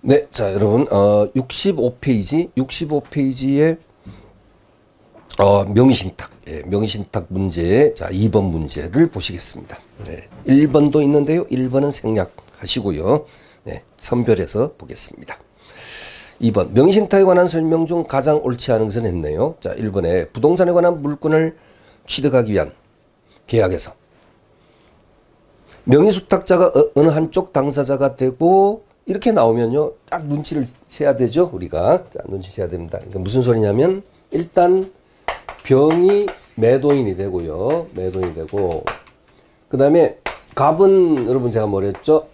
네, 자, 여러분, 65페이지에, 명의신탁, 명의신탁 문제, 자, 2번 문제를 보시겠습니다. 네, 1번도 있는데요. 1번은 생략하시고요. 네, 선별해서 보겠습니다. 2번, 명의신탁에 관한 설명 중 가장 옳지 않은 것은 했네요. 자, 1번에 부동산에 관한 물건을 취득하기 위한 계약에서 명의수탁자가 어느 한쪽 당사자가 되고 이렇게 나오면요, 딱 눈치를 채야 되죠, 우리가. 자, 눈치 채야 됩니다. 그러니까 무슨 소리냐면, 일단, 병이 매도인이 되고요. 매도인이 되고, 그 다음에, 갑은, 여러분 제가 뭐랬죠?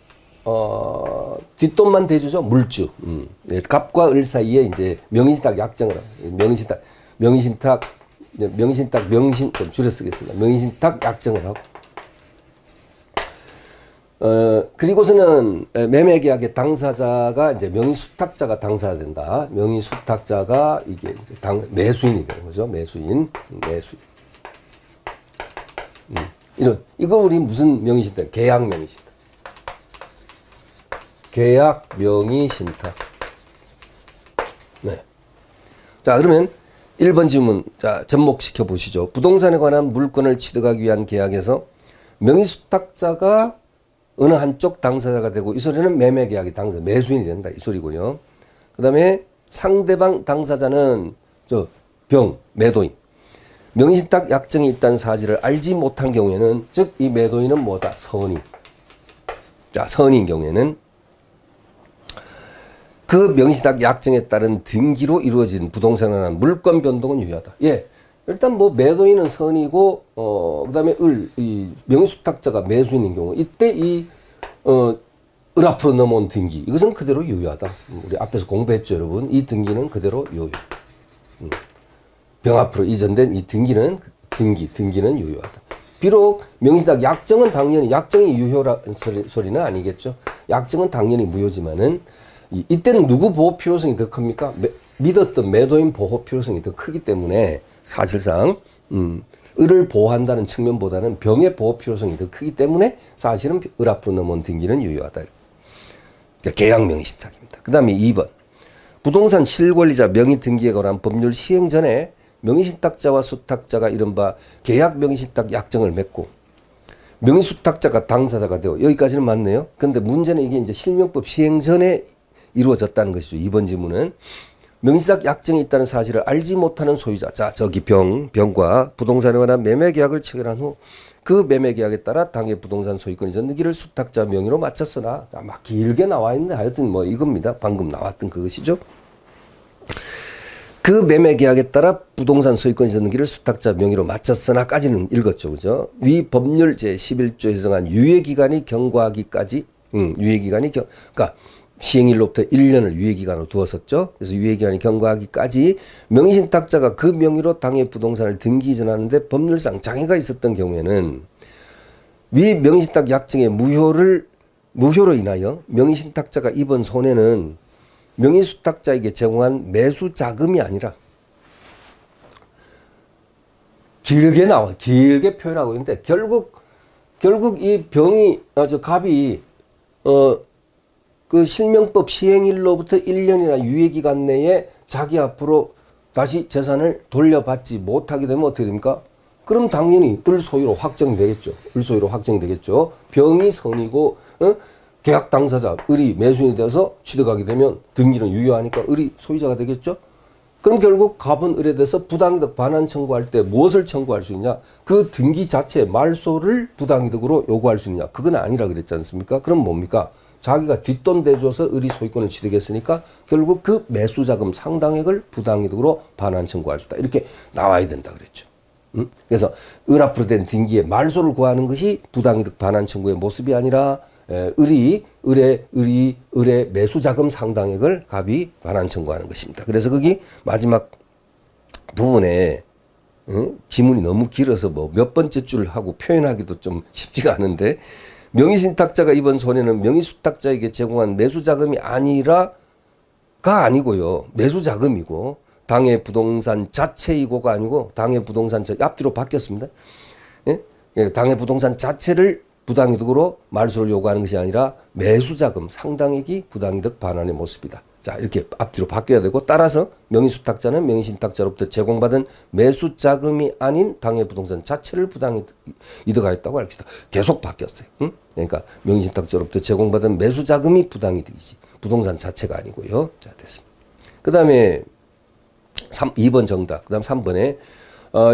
뒷돈만 대주죠? 물주. 네, 갑과 을 사이에 이제 명의신탁 약정을 하고, 명신, 좀 줄여 쓰겠습니다. 명의신탁 약정을 하고, 그리고서는 매매계약의 당사자가 이제 명의수탁자가 당사자 된다. 명의수탁자가 이게 매수인이 되는 거죠. 매수인. 이거 우리 무슨 명의신탁? 계약 명의신탁. 계약 명의신탁. 네. 자, 그러면 1번 질문. 자, 접목시켜 보시죠. 부동산에 관한 물건을 취득하기 위한 계약에서 명의수탁자가 어느 한쪽 당사자가 되고, 이 소리는 매매계약의 당사자, 매수인이 된다, 이 소리고요. 그 다음에 상대방 당사자는 매도인. 명의신탁 약정이 있다는 사실을 알지 못한 경우에는, 즉 이 매도인은 뭐다? 선의. 자, 선의인 경우에는 그 명의신탁 약정에 따른 등기로 이루어진 부동산에 관한 물권 변동은 유효하다. 예. 일단 뭐 매도인은 선이고, 그 다음에 이 명의수탁자가 매수인인 경우, 이때 을 앞으로 넘어온 등기, 이것은 그대로 유효하다. 우리 앞에서 공부했죠, 여러분. 이 등기는 그대로 유효. 병 앞으로 이전된 이 등기는 유효하다. 비록 명의신탁 약정은 당연히, 약정이 유효라는 소리는 아니겠죠. 약정은 당연히 무효지만은, 이때는 누구 보호 필요성이 더 큽니까? 믿었던 매도인 보호 필요성이 더 크기 때문에 사실상 을을 보호한다는 측면보다는 병의 보호 필요성이 더 크기 때문에 사실은 을 앞으로 넘어온 등기는 유효하다. 그러니까 계약 명의신탁입니다. 그 다음에 2번. 부동산 실권리자 명의 등기에 관한 법률 시행 전에 명의신탁자와 수탁자가 이른바 계약 명의신탁 약정을 맺고 명의수탁자가 당사자가 되고, 여기까지는 맞네요. 그런데 문제는 이게 이제 실명법 시행 전에 이루어졌다는 것이죠. 2번 질문은 명의신탁 약정이 있다는 사실을 알지 못하는 소유자. 자, 저기 병과 부동산에 관한 매매계약을 체결한 후 그 매매계약에 따라 당해 부동산 소유권 이전 등기를 수탁자 명의로 마쳤으나, 자, 막 길게 나와 있는데 하여튼 뭐 이겁니다. 방금 나왔던 그것이죠. 그 매매계약에 따라 부동산 소유권 이전 등기를 수탁자 명의로 마쳤으나까지는 읽었죠. 그죠? 위 법률 제11조에 정한 유예기간이 경과하기까지, 그러니까 시행일로부터 1년을 유예기간으로 두었었죠. 그래서 유예기간이 경과하기까지 명의신탁자가 그 명의로 당해 부동산을 등기 이전하는데 법률상 장애가 있었던 경우에는 위 명의신탁 약정의 무효로 인하여 명의신탁자가 입은 손해는 명의수탁자에게 제공한 매수자금이 아니라, 길게 표현하고 있는데 결국 이 갑이 그 실명법 시행일로부터 1년이나 유예기간 내에 자기 앞으로 다시 재산을 돌려받지 못하게 되면 어떻게 됩니까? 그럼 당연히 을 소유로 확정되겠죠. 병이 선이고, 계약 당사자, 을이 매수인이 되어서 취득하게 되면 등기는 유효하니까 을이 소유자가 되겠죠. 그럼 결국 갑은 을에 대해서 부당이득 반환 청구할 때 무엇을 청구할 수 있냐? 그 등기 자체의 말소를 부당이득으로 요구할 수 있냐? 그건 아니라 그랬지 않습니까? 그럼 뭡니까? 자기가 뒷돈 대줘서 을이 소유권을 취득했으니까 결국 그 매수자금 상당액을 부당이득으로 반환 청구할 수 있다. 이렇게 나와야 된다 그랬죠. 그래서 을 앞으로 된 등기의 말소를 구하는 것이 부당이득 반환 청구의 모습이 아니라, 을의 매수자금 상당액을 갑이 반환 청구하는 것입니다. 그래서 거기 마지막 부분에 지문이 너무 길어서 뭐 몇 번째 줄 하고 표현하기도 좀 쉽지가 않은데, 명의신탁자가 입은 손해는 명의수탁자에게 제공한 매수자금이 아니고요. 매수자금이고, 당해 부동산 자체이고가 아니고 당해 부동산 앞뒤로 바뀌었습니다. 예? 당해 부동산 자체를 부당이득으로 말소를 요구하는 것이 아니라 매수자금 상당액이 부당이득 반환의 모습이다. 자, 이렇게 앞뒤로 바뀌어야 되고, 따라서 명의수탁자는 명의신탁자로부터 제공받은 매수자금이 아닌 당해 부동산 자체를 부당이득하였다고 할 것이다. 계속 바뀌었어요. 응? 그러니까 명의신탁자로부터 제공받은 매수자금이 부당이득이지 부동산 자체가 아니고요. 자, 됐습니다. 그 다음에 2번 정답. 그 다음 3번에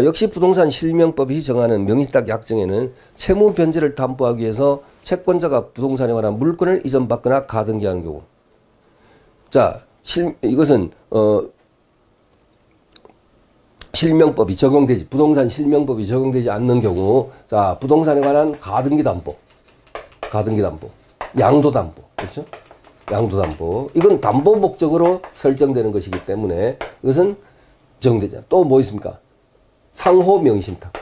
역시 부동산 실명법이 정하는 명의신탁 약정에는 채무 변제를 담보하기 위해서 채권자가 부동산에 관한 물건을 이전받거나 가등기하는 경우. 자, 이것은 실명법이 적용되지, 부동산 실명법이 적용되지 않는 경우, 자, 부동산에 관한 가등기 담보, 양도 담보, 그렇죠? 양도 담보. 이건 담보 목적으로 설정되는 것이기 때문에 이것은 적용되지 않아. 또 뭐 있습니까? 상호 명의신탁.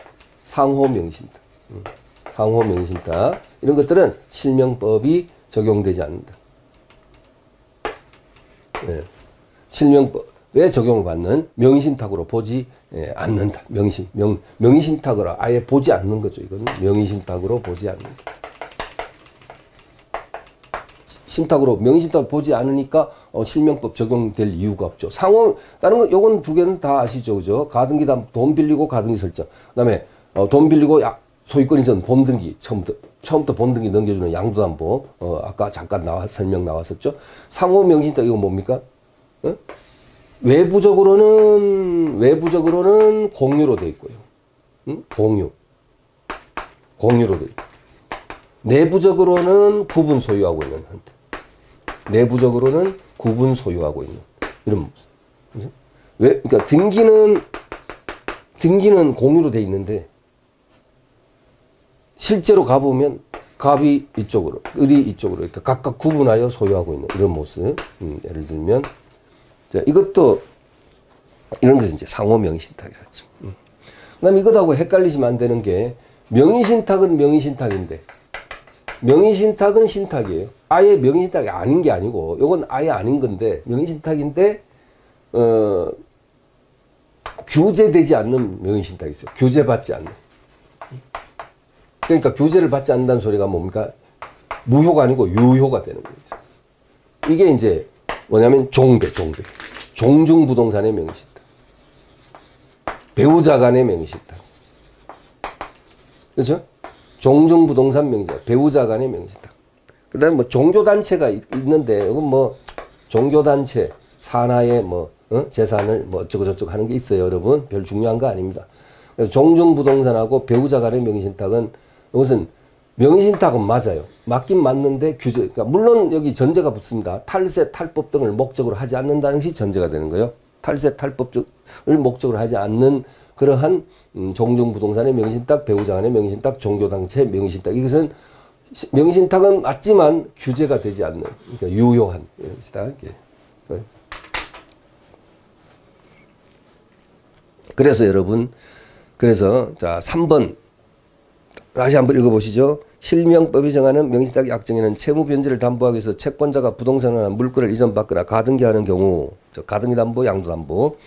이런 것들은 실명법이 적용되지 않는다. 네. 실명법에 적용을 받는 명의신탁으로 보지 않는다. 명의신탁으로 아예 보지 않는 거죠. 이건 명의신탁으로 보지 않는다. 명의신탁으로 보지 않으니까 실명법 적용될 이유가 없죠. 다른 거, 요건 두 개는 다 아시죠, 그죠? 가등기 돈 빌리고 가등기 설정. 그 다음에, 돈 빌리고 소유권 이전 본등기, 처음부터 본등기 넘겨주는 양도담보, 아까 잠깐 설명 나왔었죠. 상호 명의신탁, 이거 뭡니까? 외부적으로는 공유로 돼 있고요. 응? 공유로 돼 있고. 내부적으로는 구분 소유하고 있는 형태. 이런 모습. 그죠? 그러니까 등기는 공유로 돼 있는데, 실제로 가보면 갑이 이쪽으로, 을이 이쪽으로 이렇게 각각 구분하여 소유하고 있는 이런 모습. 예를 들면, 자, 이것도 이런 것은 이제 상호 명의신탁이라 하죠. 그다음에 이것하고 헷갈리시면 안 되는 게, 명의신탁은 명의신탁인데, 명의신탁은 신탁이에요. 아예 명의신탁이 아닌 게 아니고, 요건 아예 아닌 건데, 명의신탁인데, 규제되지 않는 명의신탁이 있어요. 규제받지 않는. 그러니까 규제를 받지 않는다는 소리가 뭡니까? 무효가 아니고 유효가 되는 거예요. 이게 이제 뭐냐면 종배. 종중부동산의 명의신탁. 배우자 간의 명의신탁. 그렇죠? 종중부동산 명의신탁. 배우자 간의 명의신탁. 그 다음에 뭐 종교단체가 있는데, 이건 뭐 종교단체, 산하의 재산을 어쩌고저쩌고 하는 게 있어요, 여러분. 별 중요한 거 아닙니다. 종중부동산하고 배우자 간의 명의신탁은, 이것은 명의신탁은 맞아요. 맞긴 맞는데 그러니까 물론 여기 전제가 붙습니다. 탈세, 탈법 등을 목적으로 하지 않는다는 것이 전제가 되는 거예요. 탈세, 탈법을 목적으로 하지 않는 그러한 종중부동산의 명의신탁, 배우자 간의 명의신탁, 종교단체 명의신탁. 이것은 명의신탁은 맞지만 규제가 되지 않는, 그러니까 유효한 명의신탁. 그래서 여러분, 자, 3번 다시 한번 읽어보시죠. 실명법이 정하는 명의신탁 약정에는 채무 변제를 담보하기 위해서 채권자가 부동산이나 물건을 이전받거나 가등기하는 경우, 가등기 담보, 양도 담보.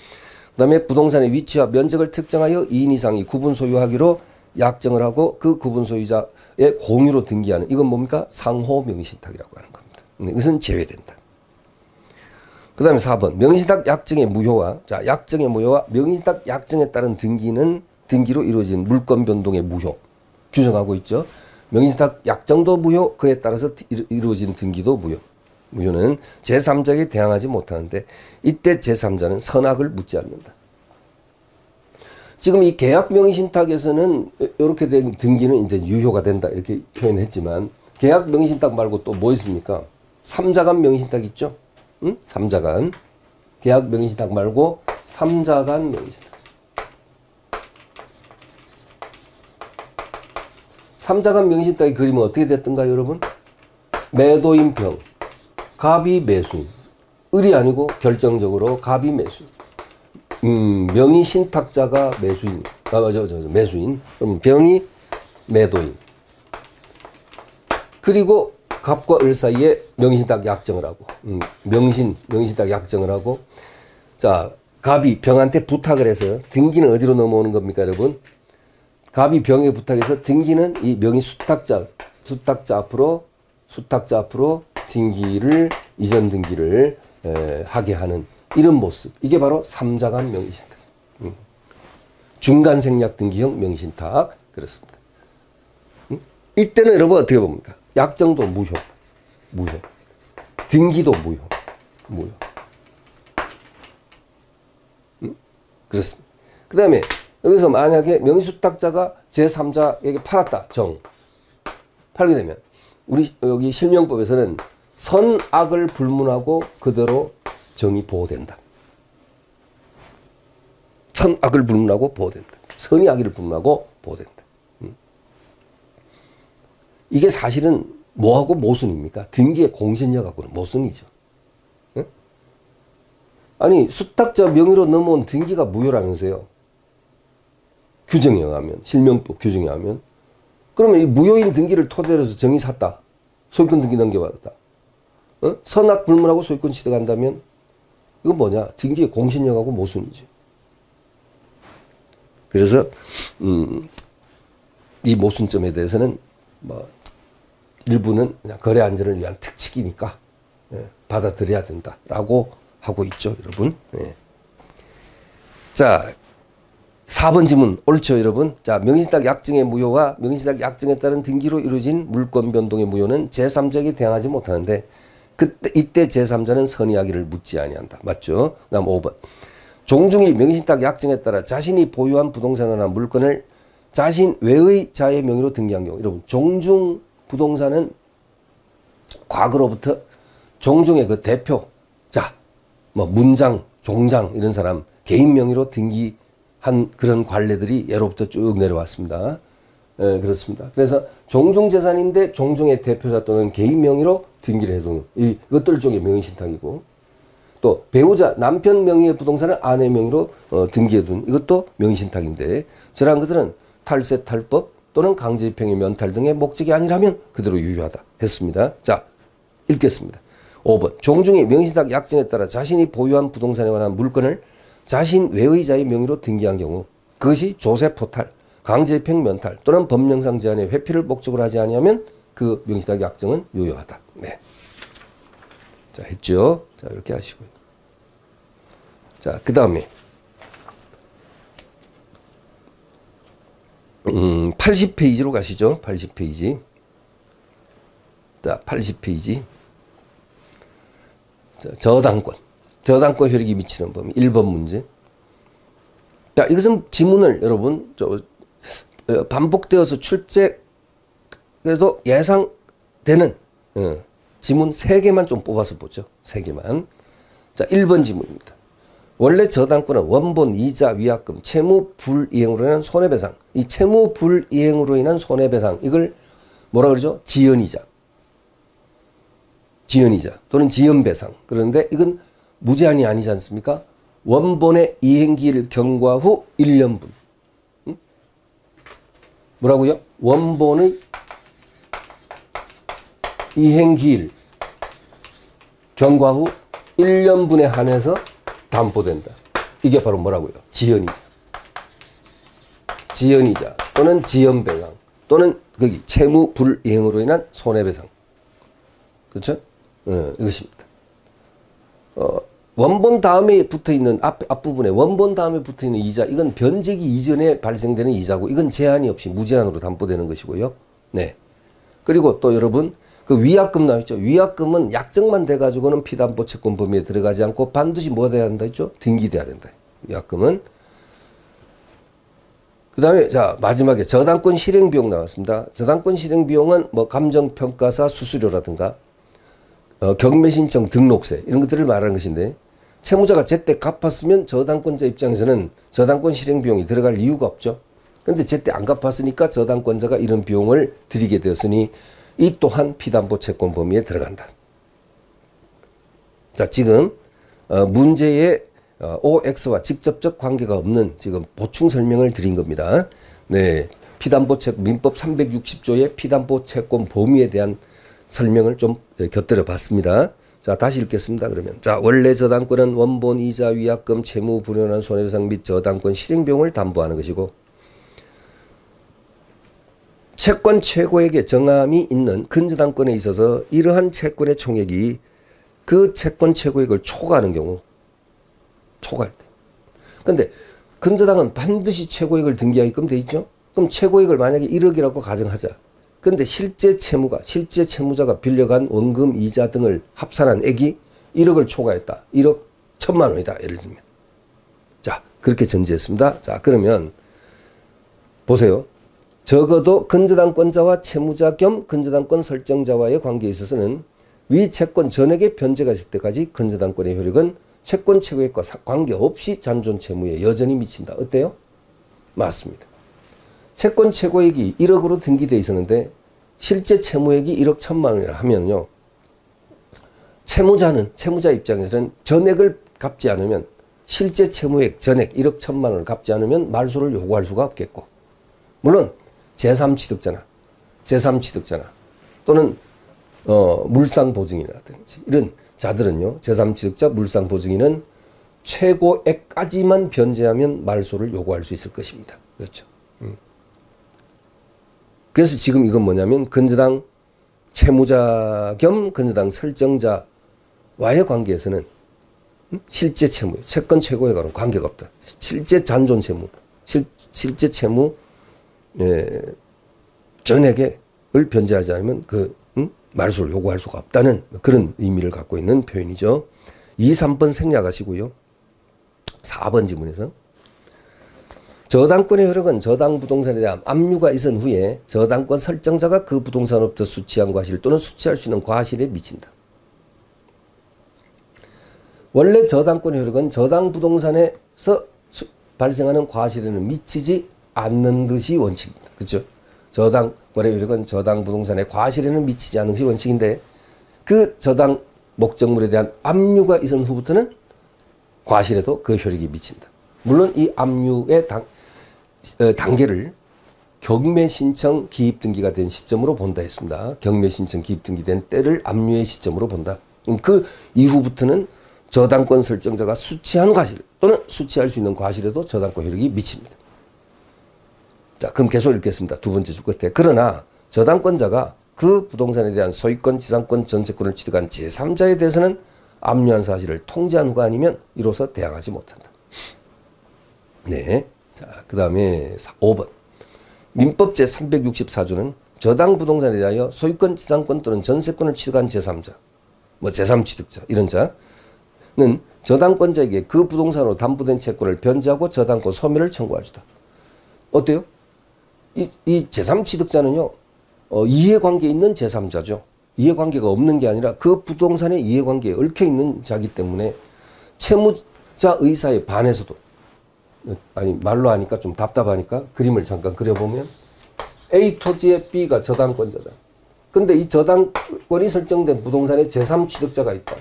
그다음에 부동산의 위치와 면적을 특정하여 2인 이상이 구분 소유하기로 약정을 하고 그 구분 소유자의 공유로 등기하는, 이건 뭡니까? 상호 명의신탁이라고 하는 겁니다. 이것은 제외된다. 그 다음에 4번 명의신탁 약정의 무효와, 자, 약정의 무효와 명의신탁 약정에 따른 등기로 이루어진 물권 변동의 무효 규정하고 있죠. 명의신탁 약정도 무효, 그에 따라서 이루어진 등기도 무효. 무효는 제3자에게 대항하지 못하는데, 이때 제3자는 선악을 묻지 않는다. 지금 이 계약 명의신탁에서는 이렇게 된 등기는 이제 유효가 된다 이렇게 표현했지만, 계약 명의신탁 말고 또 뭐 있습니까? 3자간 명의신탁 있죠? 응? 3자간. 계약 명의신탁 말고 3자간 명의신탁. 3자간 명의신탁의 그림은 어떻게 됐던가요, 여러분? 매도인 병, 갑이 매수인. 을이 아니고 결정적으로 갑이 매수인. 명의신탁자가 매수인. 매수인. 그럼 병이 매도인. 그리고 갑과 을 사이에 명의신탁 약정을 하고, 명의신탁 약정을 하고, 자, 갑이 병한테 부탁을 해서 등기는 어디로 넘어오는 겁니까, 여러분? 갑이 병에 부탁해서 등기는 이 명의수탁자, 수탁자 앞으로 등기를 이전 등기를 하게 하는 이런 모습. 이게 바로 삼자간 명의신탁. 중간 생략 등기형 명의신탁. 그렇습니다. 이때는 여러분 어떻게 봅니까? 약정도 무효. 등기도 무효. 그렇습니다. 그 다음에 여기서 만약에 명의수탁자가 제3자에게 팔았다. 팔게 되면 우리 여기 실명법에서는 선악을 불문하고 그대로 정이 보호된다. 선악을 불문하고 보호된다. 선이 악의를 불문하고 보호된다. 이게 사실은 뭐하고 모순입니까? 등기의 공신력하고는 모순이죠. 응? 아니 수탁자 명의로 넘어온 등기가 무효라면서요. 규정에 의하면, 실명법 규정에 의하면. 그러면 이 무효인 등기를 토대로 해서 정의 샀다. 소유권 등기 넘겨받았다. 어? 선악 불문하고 소유권 취득한다면 이건 뭐냐? 등기의 공신력하고 모순이죠. 그래서 이 모순점에 대해서는 뭐 일부는 그냥 거래 안전을 위한 특칙이니까 받아들여야 된다라고 하고 있죠, 여러분. 자, 4번 질문 옳죠, 여러분? 자, 명의신탁 약정의 무효와 명의신탁 약정에 따른 등기로 이루어진 물권 변동의 무효는 제3자에게 대항하지 못하는데 이때 제3자는 선의하기를 묻지 아니한다. 맞죠? 그다음 5번. 종중이 명의신탁 약정에 따라 자신이 보유한 부동산이나 물건을 자신 외의 자의 명의로 등기한 경우, 여러분 종중 부동산은 과거로부터 종중의 그 대표자, 뭐 문장, 종장 이런 사람 개인 명의로 등기한 그런 관례들이 예로부터 쭉 내려왔습니다. 그렇습니다. 그래서 종중 재산인데 종중의 대표자 또는 개인 명의로 등기를 해두는 이것도 일종의 명의신탁이고, 또 배우자 남편 명의의 부동산을 아내 명의로 등기해둔 이것도 명의신탁인데, 저러한 것들은 탈세 탈법 또는 강제집행의 면탈 등의 목적이 아니라면 그대로 유효하다 했습니다. 자, 읽겠습니다. 5번. 종중의 명의신탁 약정에 따라 자신이 보유한 부동산에 관한 물건을 자신 외의자의 명의로 등기한 경우 그것이 조세 포탈, 강제집행 면탈 또는 법령상 제한의 회피를 목적으로 하지 아니하면 그 명의신탁 약정은 유효하다. 네. 자, 했죠? 자, 이렇게 하시고요. 자, 그 다음에 80페이지로 가시죠. 80페이지. 자, 80페이지. 자, 저당권 효력이 미치는 범위 1번 문제. 자, 이것은 지문을 여러분 반복되어서 출제해도 예상되는 지문 3개만 좀 뽑아서 보죠. 3개만. 자, 1번 지문입니다. 원래 저당권은 원본, 이자, 위약금, 채무 불이행으로 인한 손해배상. 이 채무 불이행으로 인한 손해배상, 이걸 뭐라 그러죠? 지연이자 또는 지연배상. 그런데 이건 무제한이 아니지 않습니까? 원본의 이행기일 경과 후 1년분. 뭐라고요? 원본의 이행기일 경과 후 1년분에 한해서 담보된다. 이게 바로 뭐라고요? 지연이자 또는 지연배상 또는 거기 채무 불이행으로 인한 손해배상. 그렇죠? 이것입니다. 원본 다음에 붙어있는 앞부분에 원본 다음에 붙어있는 이자, 이건 변제기 이전에 발생되는 이자고, 이건 제한이 없이 무제한으로 담보되는 것이고요. 네. 그리고 또 여러분 그 위약금 나왔죠. 위약금은 약정만 돼가지고는 피담보 채권 범위에 들어가지 않고 반드시 뭐 돼야 한다 했죠? 등기돼야 된다. 위약금은. 그 다음에 자, 마지막에 저당권 실행비용 나왔습니다. 저당권 실행비용은 뭐 감정평가사 수수료라든가 경매신청 등록세 이런 것들을 말하는 것인데, 채무자가 제때 갚았으면 저당권자 입장에서는 저당권 실행비용이 들어갈 이유가 없죠. 그런데 제때 안 갚았으니까 저당권자가 이런 비용을 들이게 되었으니 이 또한 피담보 채권 범위에 들어간다. 자, 지금 문제의 OX와 직접적 관계가 없는 지금 보충 설명을 드린 겁니다. 네, 피담보 채권 민법 360조의 피담보 채권 범위에 대한 설명을 좀 곁들여 봤습니다. 자, 다시 읽겠습니다. 그러면 자, 원래 저당권은 원본, 이자, 위약금, 채무 불이행한 손해배상 및 저당권 실행비용을 담보하는 것이고, 채권 최고액의 정함이 있는 근저당권에 있어서 이러한 채권의 총액이 그 채권 최고액을 초과하는 경우, 초과할 때. 근데 근저당은 반드시 최고액을 등기하게끔 돼 있죠. 그럼 최고액을 만약에 1억이라고 가정하자. 근데 실제 채무자가 빌려간 원금, 이자 등을 합산한 액이 1억을 초과했다. 1억 1,000만 원이다. 예를 들면. 자, 그렇게 전제했습니다. 자, 그러면 보세요. 적어도 근저당권자와 채무자 겸 근저당권 설정자와의 관계에 있어서는 위 채권 전액의 변제가 있을 때까지 근저당권의 효력은 채권 최고액과 관계없이 잔존 채무에 여전히 미친다. 어때요? 맞습니다. 채권 최고액이 1억으로 등기되어 있었는데 실제 채무액이 1억 1,000만 원이라 하면요. 채무자 입장에서는 전액을 갚지 않으면 실제 채무액 전액 1억 1,000만 원을 갚지 않으면 말소를 요구할 수가 없겠고, 물론 제3취득자나 또는 물상보증인이라든지 이런 자들은요. 제3취득자 물상보증인은 최고액까지만 변제하면 말소를 요구할 수 있을 것입니다. 그렇죠. 그래서 지금 이건 뭐냐면 근저당 채무자 겸 근저당 설정자와의 관계에서는 실제 채무, 채권 최고액과는 관계가 없다. 실제 잔존 채무, 실제 채무 전액을 변제하지 않으면 그 말소를 요구할 수가 없다는 그런 의미를 갖고 있는 표현이죠. 2, 3번 생략하시고요. 4번 지문에서 저당권의 효력은 저당 부동산에 대한 압류가 있은 후에 저당권 설정자가 그 부동산으로부터 수취한 과실 또는 수취할 수 있는 과실에 미친다. 원래 저당권의 효력은 저당 부동산에서 발생하는 과실에는 미치지 않는 것이 원칙입니다. 그렇죠? 저당권의 효력은 저당 부동산의 과실에는 미치지 않는 것이 원칙인데 그 저당 목적물에 대한 압류가 있은 후부터는 과실에도 그 효력이 미친다. 물론 이 압류의 단계를 경매신청 기입등기가 된 시점으로 본다 했습니다. 경매신청 기입등기된 때를 압류의 시점으로 본다. 그 이후부터는 저당권 설정자가 수취한 과실 또는 수취할 수 있는 과실에도 저당권 효력이 미칩니다. 자, 그럼 계속 읽겠습니다. 두 번째 줄 끝에. 그러나 저당권자가 그 부동산에 대한 소유권, 지상권, 전세권을 취득한 제3자에 대해서는 압류한 사실을 통지한 후가 아니면 이로써 대항하지 못한다. 네. 자, 그 다음에 5번. 민법 제364조는 저당 부동산에 대하여 소유권, 지상권 또는 전세권을 취득한 제3자, 제3취득자, 이런 자는 저당권자에게 그 부동산으로 담보된 채권을 변제하고 저당권 소멸을 청구할 수다. 어때요? 이 제3취득자는요, 이해관계에 있는 제3자죠. 이해관계가 없는 게 아니라 그 부동산의 이해관계에 얽혀있는 자기 때문에 채무자 의사에 반해서도, 아니 말로 하니까 좀 답답하니까 그림을 잠깐 그려보면 A 토지에 B가 저당권자다. 근데 이 저당권이 설정된 부동산에 제3취득자가 있다.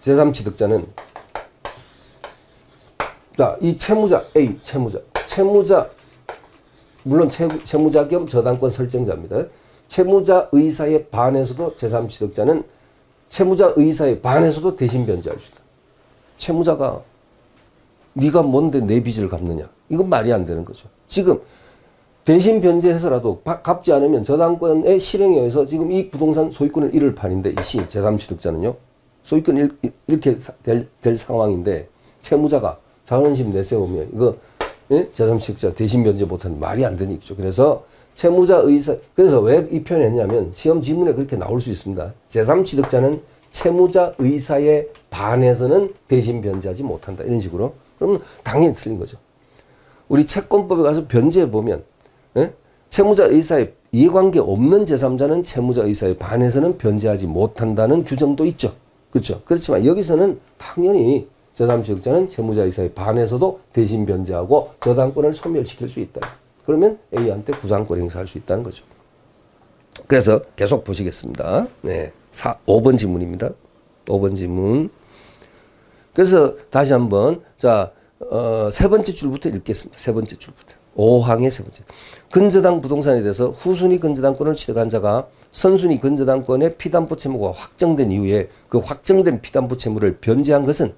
제3취득자는 자, 이 채무자 A 채무자 물론 채무자 겸 저당권 설정자입니다. 채무자 의사에 반해서도 제3취득자는 채무자 의사에 반해서도 대신 변제할 수 있다. 채무자가 네가 뭔데 내 빚을 갚느냐. 이건 말이 안 되는 거죠. 지금 대신 변제해서라도 갚지 않으면 저당권의 실행에 의해서 지금 이 부동산 소유권을 잃을 판인데 이 제3취득자는요. 소유권 이렇게 될 상황인데 채무자가 자존심 내세우면 이거 제3취득자 대신 변제 못하는 말이 안 되는 얘기죠. 그래서 채무자 의사, 그래서 왜 이 표현을 했냐면 시험 지문에 그렇게 나올 수 있습니다. 제3취득자는 채무자 의사에 반해서는 대신 변제하지 못한다. 이런 식으로. 그러면 당연히 틀린 거죠. 우리 채권법에 가서 변제해 보면 채무자 의사에 이해관계 없는 제3자는 채무자 의사에 반해서는 변제하지 못한다는 규정도 있죠. 그렇죠. 그렇지만 여기서는 당연히 제3취득자는 채무자 의사에 반해서도 대신 변제하고 저당권을 소멸시킬 수 있다. 그러면 A한테 구상권 행사할 수 있다는 거죠. 그래서 계속 보시겠습니다. 네, 5번 지문입니다. 5번 지문. 그래서 다시 한번 자, 세 번째 줄부터 읽겠습니다. 세 번째 줄부터. 5항의 세 번째. 근저당 부동산에 대해서 후순위 근저당권을 취득한 자가 선순위 근저당권의 피담보 채무가 확정된 이후에 그 확정된 피담보 채무를 변제한 것은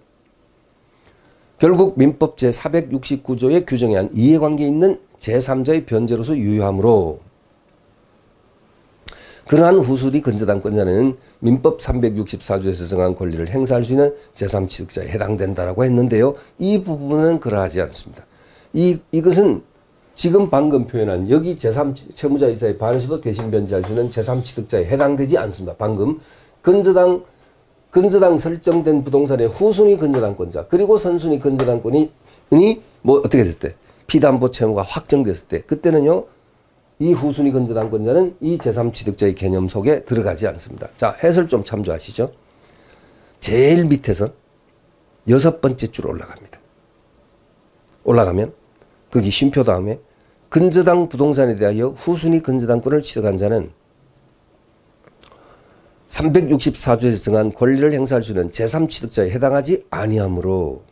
결국 민법 제469조의 규정에 한 이해관계에 있는 제3자의 변제로서 유효하므로 그러한 후순위 근저당권자는 민법 364조에서 정한 권리를 행사할 수 있는 제3취득자에 해당된다라고 했는데요. 이 부분은 그러하지 않습니다. 이것은 지금 방금 표현한 여기 채무자이사에 반해서도 대신 변제할 수 있는 제3취득자에 해당되지 않습니다. 방금 근저당 설정된 부동산의 후순위 근저당권자 그리고 선순위 근저당권이 뭐 어떻게 됐을 때 피담보 채무가 확정됐을 때 그때는요. 이 후순위 근저당권자는 이 제3취득자의 개념 속에 들어가지 않습니다. 자, 해설 좀 참조하시죠. 제일 밑에서 6번째 줄 올라갑니다. 올라가면 거기 쉼표 다음에 근저당 부동산에 대하여 후순위 근저당권을 취득한 자는 364조에서 정한 권리를 행사할 수 있는 제3취득자에 해당하지 아니하므로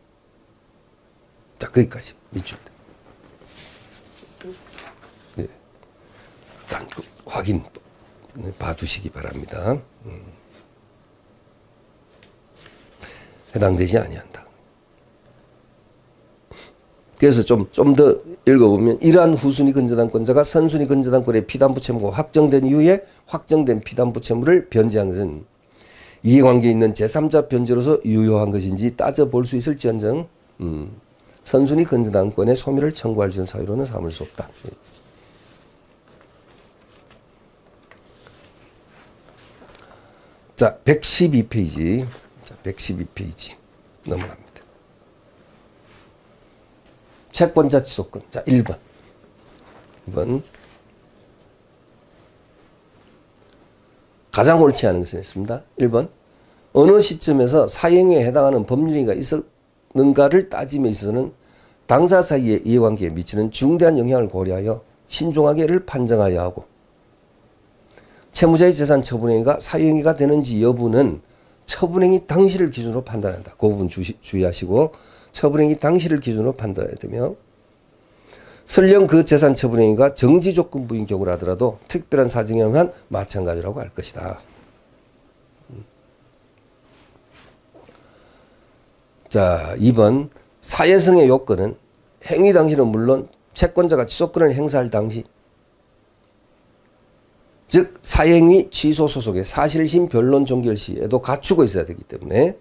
자, 거기까지 밑줄. 네. 일단 확인 봐두시기 바랍니다. 해당되지 아니한다. 그래서 좀 더 읽어보면 이러한 후순위 근저당권자가 선순위 근저당권의 피담보 채무가 확정된 이후에 확정된 피담보 채무를 변제한 것은 이해관계에 있는 제3자 변제로서 유효한 것인지 따져볼 수 있을지언정 선순위 근저당권의 소멸을 청구할 수 있는 사유로는 삼을 수 없다. 자, 112페이지. 자, 112페이지 넘어갑니다. 채권자 취소권. 자, 1번. 2번. 가장 옳지 않은 것은 있습니다. 1번. 어느 시점에서 사형에 해당하는 법률행위가 있었는가를 따짐에 있어서는 당사 사이의 이해관계에 미치는 중대한 영향을 고려하여 신중하게를 판정하여야 하고 채무자의 재산 처분행위가 사유행위가 되는지 여부는 처분행위 당시를 기준으로 판단한다. 그 부분 주의하시고 처분행위 당시를 기준으로 판단해야 되며 설령 그 재산 처분행위가 정지조건부인 경우라 하더라도 특별한 사정에 의한 마찬가지라고 할 것이다. 자, 2번 사회성의 요건은 행위 당시는 물론 채권자가 취소권을 행사할 당시 즉 사행위 취소 소속의 사실심 변론 종결 시에도 갖추고 있어야 되기 때문에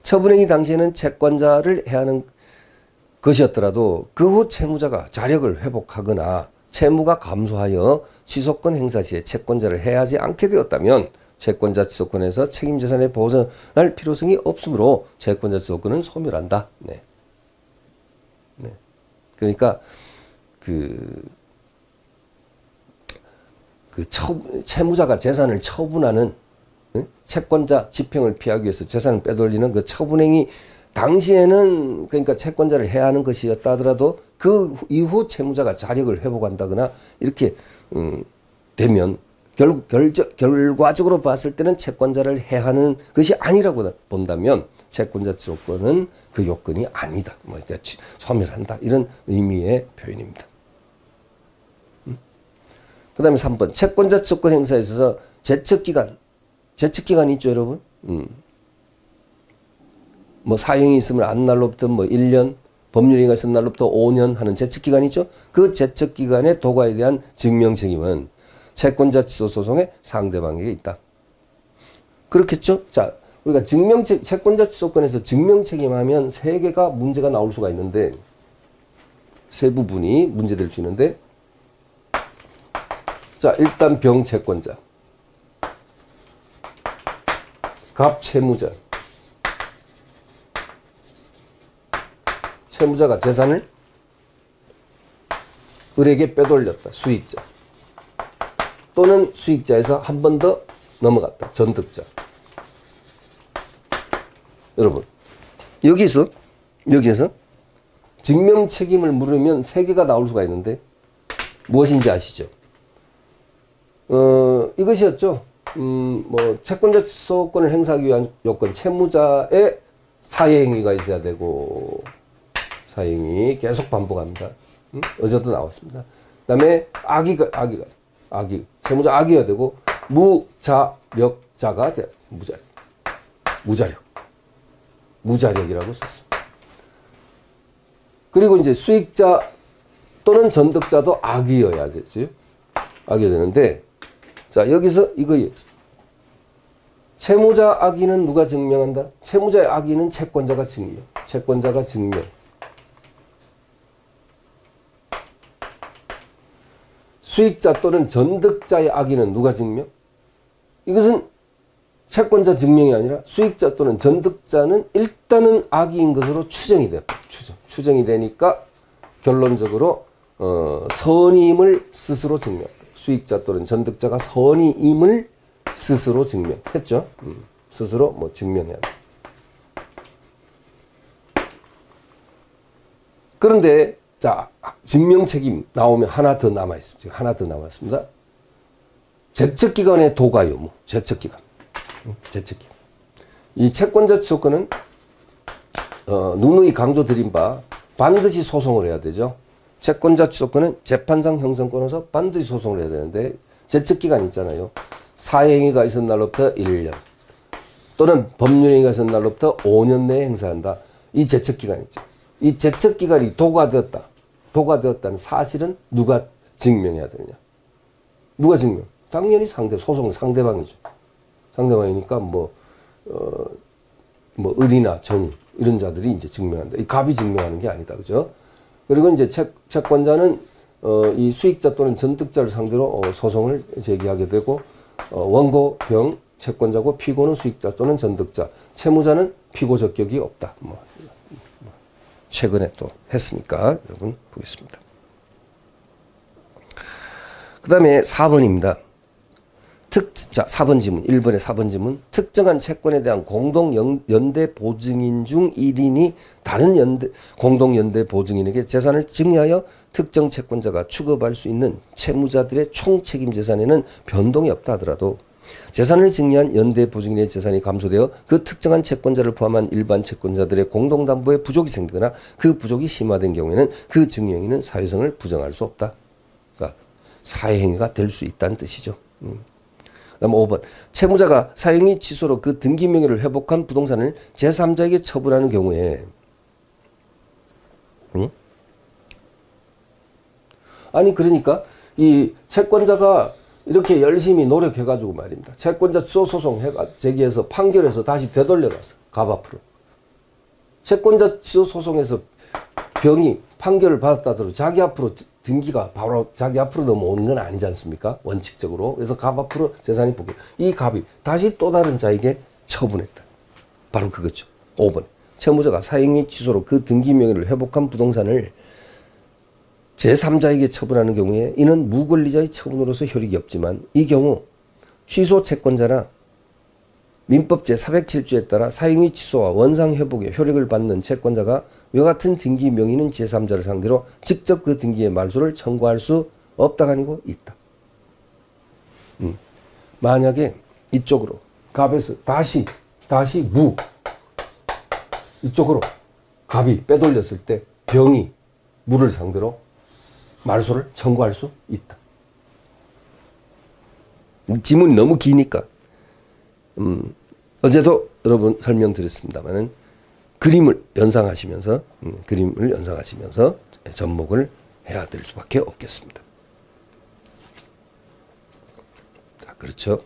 처분행위 당시에는 채권자를 해야 하는 것이었더라도 그 후 채무자가 자력을 회복하거나 채무가 감소하여 취소권 행사 시에 채권자를 해야 하지 않게 되었다면 채권자 취소권에서 책임재산에 보전할 필요성이 없으므로 채권자 취소권은 소멸한다. 네. 네. 그러니까 채무자가 재산을 처분하는 채권자 집행을 피하기 위해서 재산을 빼돌리는 그 처분행위 당시에는 그러니까 채권자를 해야 하는 것이었다 하더라도 그 이후 채무자가 자력을 회복한다거나 이렇게 되면 결과적으로 봤을 때는 채권자를 해야 하는 것이 아니라고 본다면 채권자 취소권은 그 요건이 아니다. 뭐 그러니까 소멸한다. 이런 의미의 표현입니다. 그 다음에 3번 채권자 취소권 행사에 있어서 제척기간이 있죠 여러분. 뭐 사형이 있으면 안 날로부터 뭐 1년 법률행위가 있은 날로부터 5년 하는 제척기간이 있죠. 그 제척기간의 도과에 대한 증명책임은 채권자 취소 소송의 상대방에게 있다. 그렇겠죠. 자, 우리가 채권자 취소권에서 증명책임하면 3개가 문제가 나올 수가 있는데 세 부분이 문제될 수 있는데 자, 일단 병채권자, 갑채무자, 채무자가 재산을 을에게 빼돌렸다. 수익자 또는 수익자에서 한 번 더 넘어갔다. 전득자. 여러분 여기에서 증명책임을 물으면 3개가 나올 수가 있는데 무엇인지 아시죠? 이것이었죠. 뭐 채권자 취소권을 행사하기 위한 요건, 채무자의 사회행위가 있어야 되고, 사회행위 계속 반복합니다. 어제도 나왔습니다. 그 다음에 채무자 악의가 되고, 무자력자가 돼. 무자력이라고 썼습니다. 그리고 이제 수익자 또는 전득자도 악이어야 되지. 악이어야 되는데, 자, 여기서 이거예요. 채무자 악의는 누가 증명한다? 채무자의 악의는 채권자가 증명. 채권자가 증명. 수익자 또는 전득자의 악의는 누가 증명? 이것은 채권자 증명이 아니라 수익자 또는 전득자는 일단은 악의인 것으로 추정이 돼요. 추정이 되니까 결론적으로 선임을 스스로 증명. 수익자 또는 전득자가 선임을 스스로 증명했죠. 스스로 뭐 증명해야 돼. 그런데 자, 증명 책임 나오면 하나 더 남아 있습니다. 하나 더 남았습니다. 제척기간의 도가 의무. 제척기간. 제척기간. 이 채권자 조건은 누누이 강조드린 바 반드시 소송을 해야 되죠. 채권자 조건은 재판상 형성권에서 반드시 소송을 해야 되는데 제척기간 있잖아요. 사행위가 있은 날로부터 1년 또는 법률행위가 있은 날로부터 5년 내에 행사한다. 이 제척기간 있죠. 이 제척기간이 도가 되었다. 도가 되었다는 사실은 누가 증명해야 되느냐. 누가 증명? 당연히 소송 상대방이죠. 상대방이니까 을이나 정 이런 자들이 이제 증명한다. 이 갑이 증명하는 게 아니다. 그죠? 그리고 이제 채권자는 이 수익자 또는 전득자를 상대로 소송을 제기하게 되고 원고, 병, 채권자고 피고는 수익자 또는 전득자, 채무자는 피고 적격이 없다. 최근에 또 했으니까 여러분 보겠습니다. 그 다음에 4번입니다. 자, 4번 지문, 1번의 4번 지문. 특정한 채권에 대한 공동연대 보증인 중 1인이 다른 공동연대 보증인에게 재산을 증여하여 특정 채권자가 취급할 수 있는 채무자들의 총책임 재산에는 변동이 없다 하더라도 재산을 증여한 연대 보증인의 재산이 감소되어 그 특정한 채권자를 포함한 일반 채권자들의 공동담보에 부족이 생기거나 그 부족이 심화된 경우에는 그 증여행위는 사회성을 부정할 수 없다. 그러니까 사회행위가 될 수 있다는 뜻이죠. 그다음 5번. 채무자가 사용이 취소로 그 등기 명의를 회복한 부동산을 제3자에게 처분하는 경우에 아니 그러니까 이 채권자가 이렇게 열심히 노력해가지고 말입니다. 채권자 취소 소송 제기해서 판결해서 다시 되돌려놨어. 갑 앞으로. 채권자 취소 소송에서 병이 판결을 받았다 하더라도 자기 앞으로 등기가 바로 자기 앞으로 넘어오는 건 아니지 않습니까? 원칙적으로. 그래서 갑 앞으로 재산이 복귀. 이 갑이 다시 또 다른 자에게 처분했다. 바로 그거죠. 5번. 채무자가 사행위 취소로 그 등기 명의를 회복한 부동산을 제3자에게 처분하는 경우에 이는 무권리자의 처분으로서 효력이 없지만 이 경우 취소 채권자나 민법 제407조에 따라 사행위 취소와 원상회복의 효력을 받는 채권자가 이와 같은 등기 명의는 제3자를 상대로 직접 그 등기의 말소를 청구할 수 없다가 아니고 있다. 만약에 이쪽으로 갑에서 다시 무 이쪽으로 갑이 빼돌렸을 때 병이 무를 상대로 말소를 청구할 수 있다. 지문이 너무 기니까 어제도 여러분 설명드렸습니다만은 그림을 연상하시면서 접목을 해야 될 수밖에 없겠습니다. 자, 그렇죠.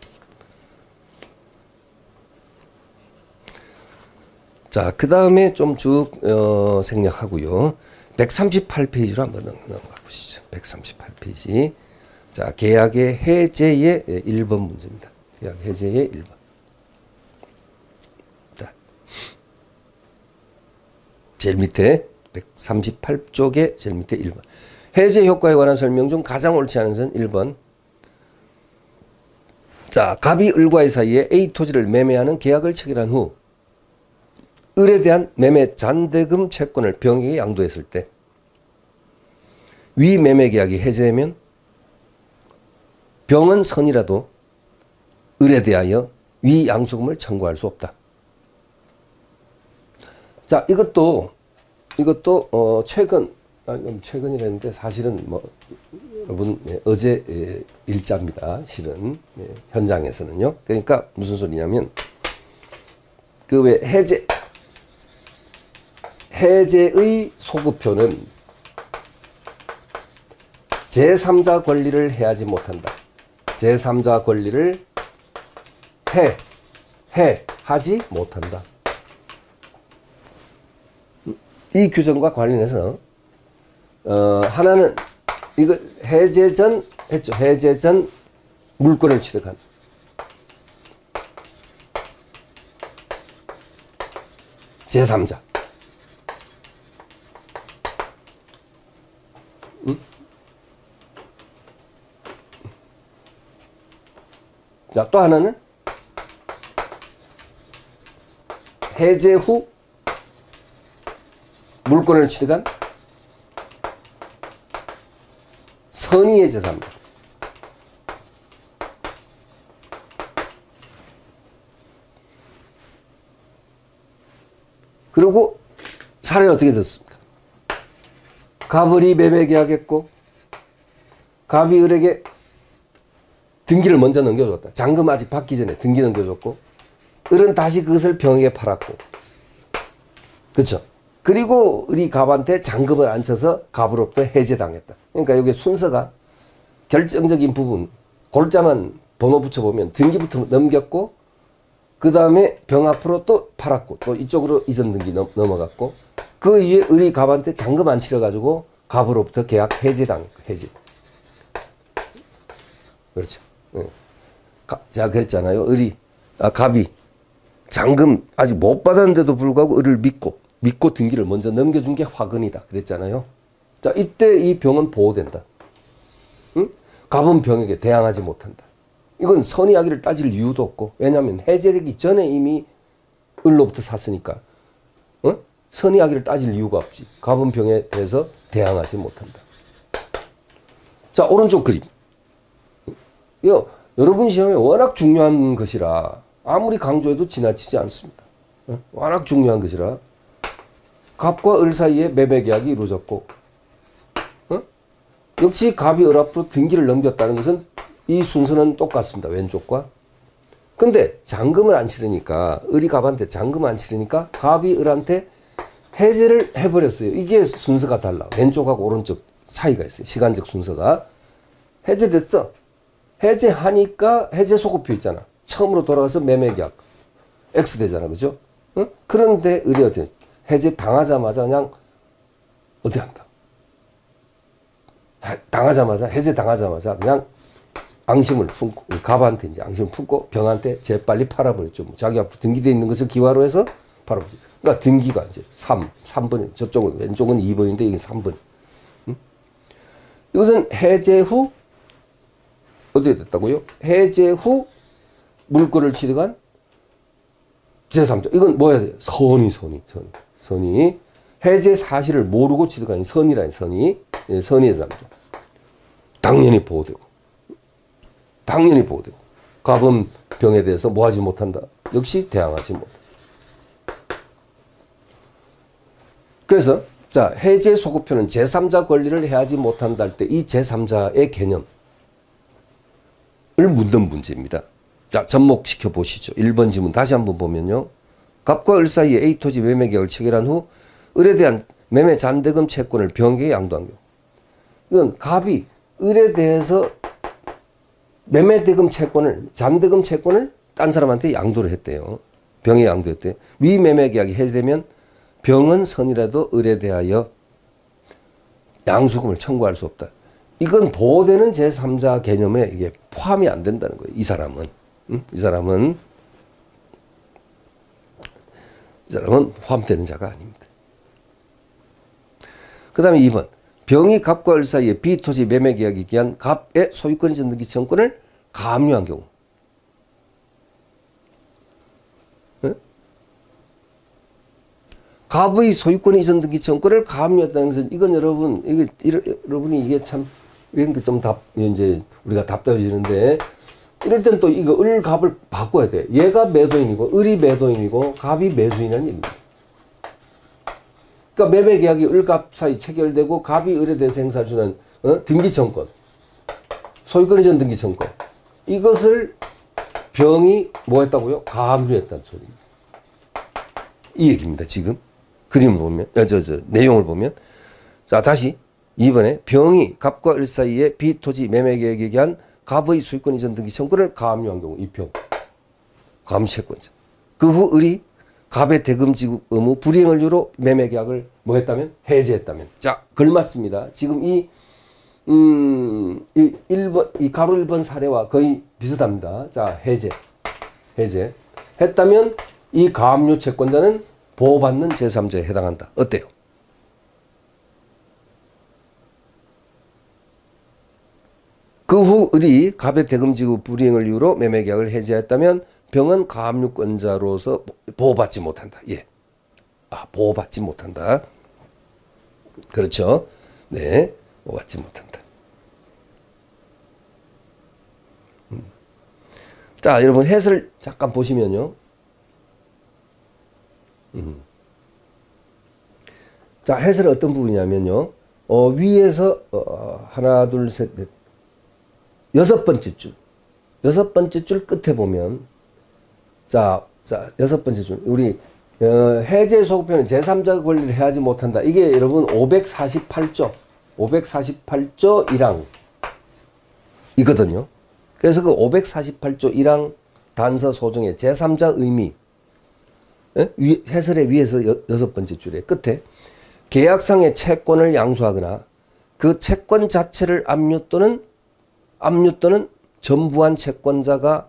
자, 그 다음에 좀 쭉 생략하고요. 138페이지로 한번 넘어가 보시죠. 138페이지. 자, 계약의 해제의 1번 문제입니다. 계약 해제의 1번. 자, 제일 밑에 138쪽의 제일 밑에 1번. 해제 효과에 관한 설명 중 가장 옳지 않은 것은 1번. 자, 갑이 을과의 사이에 A 토지를 매매하는 계약을 체결한 후 을에 대한 매매 잔대금 채권을 병에게 양도했을 때 위 매매 계약이 해제되면 병은 선이라도 을에 대하여 위 양수금을 청구할 수 없다. 자, 이것도 최근이라는데 사실은 여러분 어제 일자입니다. 실은 현장에서는요. 그러니까 무슨 소리냐면 그 왜 해제의 소급표는 제3자 권리를 해하지 못한다. 제3자 권리를 하지 못한다. 이 규정과 관련해서 하나는 이거 해제 전 했죠. 해제 전 물권을 취득한 제3자. 자, 또 하나는 해제 후 물권을 취득한 선의의 제3자. 그리고 사례는 어떻게 됐습니까? 갑을이 매매 계약했고 갑이 을에게 등기를 먼저 넘겨줬다. 잔금 아직 받기 전에 등기 넘겨줬고 을은 다시 그것을 병에게 팔았고, 그렇죠? 그리고 을이 갑한테 잔금을 안 쳐서 갑으로부터 해제당했다. 그러니까 여기 순서가 결정적인 부분 골자만 번호 붙여보면 등기부터 넘겼고 그 다음에 병 앞으로 또 팔았고 또 이쪽으로 이전 등기 넘어갔고 그 위에 을이 갑한테 잔금 안 치러가지고 갑으로부터 계약 해제당했고 해제. 그렇죠. 네. 자, 그랬잖아요. 갑이 잔금 아직 못 받았는데도 불구하고 을을 믿고 등기를 먼저 넘겨준 게 화근이다. 그랬잖아요. 자, 이때 이 병은 보호된다. 응? 갑은 병에게 대항하지 못한다. 이건 선의하기를 따질 이유도 없고, 왜냐하면 해제되기 전에 이미 을로부터 샀으니까 선의하기를 따질 이유가 없지. 갑은 병에 대해서 대항하지 못한다. 자, 오른쪽 그림. 이거 여러분 시험에 워낙 중요한 것이라 아무리 강조해도 지나치지 않습니다. 워낙 중요한 것이라 갑과 을 사이에 매매 계약이 이루어졌고 역시 갑이 을 앞으로 등기를 넘겼다는 것은 이 순서는 똑같습니다. 왼쪽과. 근데 잔금을 안 치르니까 을이 갑한테 잔금 안 치르니까 갑이 을한테 해제를 해버렸어요. 이게 순서가 달라. 왼쪽하고 오른쪽 차이가 있어요. 시간적 순서가. 해제됐어. 해제하니까 해제 소급표 있잖아. 처음으로 돌아가서 매매계약 X 되잖아. 그죠? 응? 그런데 을이 어떻게 해제 당하자마자 그냥 어떻게 합니까? 해제 당하자마자 그냥 앙심을 품고 갑한테 이제 앙심을 품고 병한테 재빨리 팔아버렸죠. 뭐 자기 앞으로 등기되어 있는 것을 기화로 해서 팔아버렸죠. 그러니까 등기가 이제 3번, 저쪽은 왼쪽은 2번인데 이게 3번. 응? 이것은 해제 후 어떻게 됐다고요? 해제 후 물권을 취득한 제3자. 이건 뭐야 돼요? 선의. 해제 사실을 모르고 취득한 선의라는 선의. 선의의 제3자. 당연히 보호되고. 갑은 병에 대해서 뭐 하지 못한다. 역시 대항하지 못한다. 그래서 자, 해제 소급표는 제3자 권리를 해하지 못한다 할 때 이 제3자의 개념 을 묻는 문제입니다. 자, 접목시켜 보시죠. 1번 지문 다시 한번 보면요. 갑과 을 사이에 A 토지 매매 계약을 체결한 후 을에 대한 매매 잔대금 채권을 병에게 양도한 경우. 이건 갑이 을에 대해서 매매 대금 채권을 잔대금 채권을 딴 사람한테 양도를 했대요. 병에 양도했대요. 위 매매 계약이 해제되면 병은 선이라도 을에 대하여 양수금을 청구할 수 없다. 이건 보호되는 제3자 개념에 이게 포함이 안 된다는 거예요. 이 사람은. 이 사람은 포함되는 자가 아닙니다. 그 다음에 2번. 병이 갑과 을 사이에 비토지 매매 계약이 기한 갑의 소유권 이전 등기 청구권을 가압류한 경우. 갑의 소유권 이전 등기 청구권을 가압류했다는 것은 이건 여러분이 이게 참 이런 게 좀 이제 우리가 답답해지는데 이럴 땐 또 이거 을 갑을 바꿔야 돼. 얘가 매도인이고 을이 매도인이고 갑이 매수인이라는 얘기입니다. 그러니까 매매 계약이 을갑 사이 체결되고 갑이 을에 대해서 행사할 수 있는 등기청권, 소유권 이전 등기청권 이것을 병이 뭐 했다고요? 가압류했다는 소리입니다. 이 얘기입니다. 지금 그림을 보면 내용을 보면 자 다시 2번에 병이 갑과 을 사이에 비토지 매매계약에 의한 갑의 소유권 이전 등기 청구를 가압류한 경우 2표. 가압채권자. 그 후 을이 갑의 대금 지급 의무 불이행을 이유로 매매계약을 뭐 했다면? 해제했다면. 자, 걸맞습니다. 지금 이 가로 1번 사례와 거의 비슷합니다. 자, 해제. 했다면 이 가압류 채권자는 보호받는 제3자에 해당한다. 어때요? 그 후 을이 갑의 대금 지급 불이행을 이유로 매매계약을 해제했다면 병은 가압류권자로서 보호받지 못한다. 예. 보호받지 못한다. 그렇죠. 네. 보호받지 못한다. 자, 여러분 해설 잠깐 보시면요. 자, 해설은 어떤 부분이냐면요. 위에서 하나, 둘, 셋, 넷. 6번째 줄. 6번째 줄 끝에 보면 자, 6번째 줄. 우리 해제 소급표는 제3자 권리를 해하지 못한다. 이게 여러분 548조 1항 이거든요. 그래서 그 548조 1항 단서 소정의 제3자 의미 해설의 위에서 6번째 줄에 끝에 계약상의 채권을 양수하거나 그 채권 자체를 압류 또는 전부한 채권자가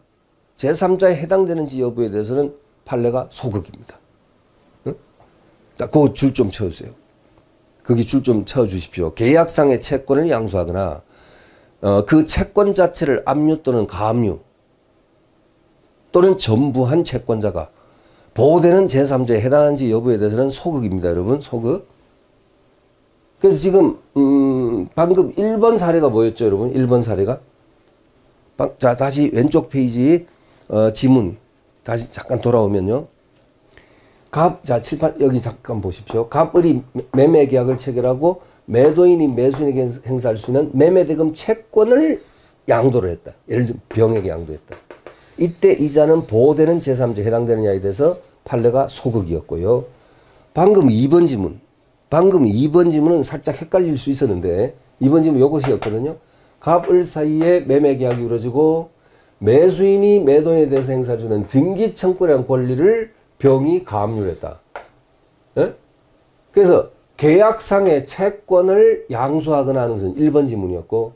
제3자에 해당되는지 여부에 대해서는 판례가 소극입니다. 응? 자, 그 줄 좀 쳐주세요. 거기 줄 좀 쳐주십시오. 계약상의 채권을 양수하거나 그 채권 자체를 압류 또는 가압류 또는 전부한 채권자가 보호되는 제3자에 해당하는지 여부에 대해서는 소극입니다. 여러분, 소극. 그래서 지금 방금 1번 사례가 뭐였죠, 여러분? 1번 사례가 자, 다시 왼쪽 페이지 지문 다시 잠깐 돌아오면요. 자, 칠판 여기 잠깐 보십시오. 갑을이 매매 계약을 체결하고 매도인이 매수인에게 행사할 수 있는 매매대금 채권을 양도를 했다. 예를 들면 병에게 양도했다. 이때 이자는 보호되는 제3자에 해당되느냐에 대해서 판례가 소극이었고요. 방금 2번 지문은 살짝 헷갈릴 수 있었는데 2번 지문 이것이었거든요. 갑을 사이에 매매 계약이 이루어지고 매수인이 매도인에 대해서 행사해주는 등기청구라는 권리를 병이 가압류를 했다. 예? 그래서 계약상의 채권을 양수하거나 하는 것은 1번 지문이었고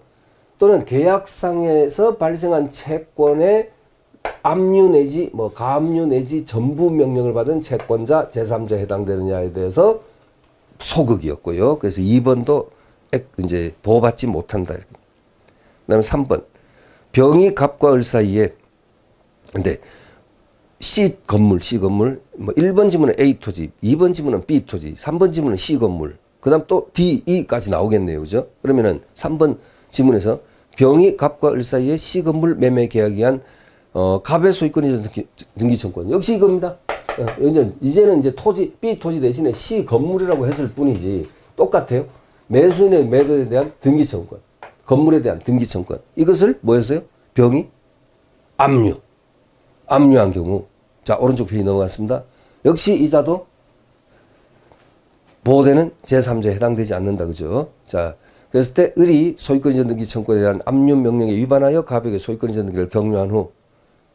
또는 계약상에서 발생한 채권의 압류 내지 가압류 내지 전부 명령을 받은 채권자 제3자에 해당되느냐에 대해서 소극이었고요. 그래서 2번도 이제 보호받지 못한다. 그다음에 3번 병이 갑과 을 사이에 근데 C 건물 1번 지문은 A 토지, 2번 지문은 B 토지, 3번 지문은 C 건물, 그다음 또 D, E까지 나오겠네요, 그죠? 그러면은 3번 지문에서 병이 갑과 을 사이에 C 건물 매매 계약에 의한 갑의 소유권이 등기 청구권 역시 이겁니다. 이제는 이제 토지 B 토지 대신에 C 건물이라고 했을 뿐이지 똑같아요. 매수인의 매도에 대한 등기 청구권, 건물에 대한 등기 청구권 이것을 뭐였어요? 병이 압류한 경우 자 오른쪽 페이지 넘어갔습니다. 역시 이자도 보호되는 제3자에 해당되지 않는다. 그죠? 자 그랬을 때 을이 소유권 이전 등기 청구에 대한 압류 명령에 위반하여 갑에게 소유권 이전 등기를 격려한 후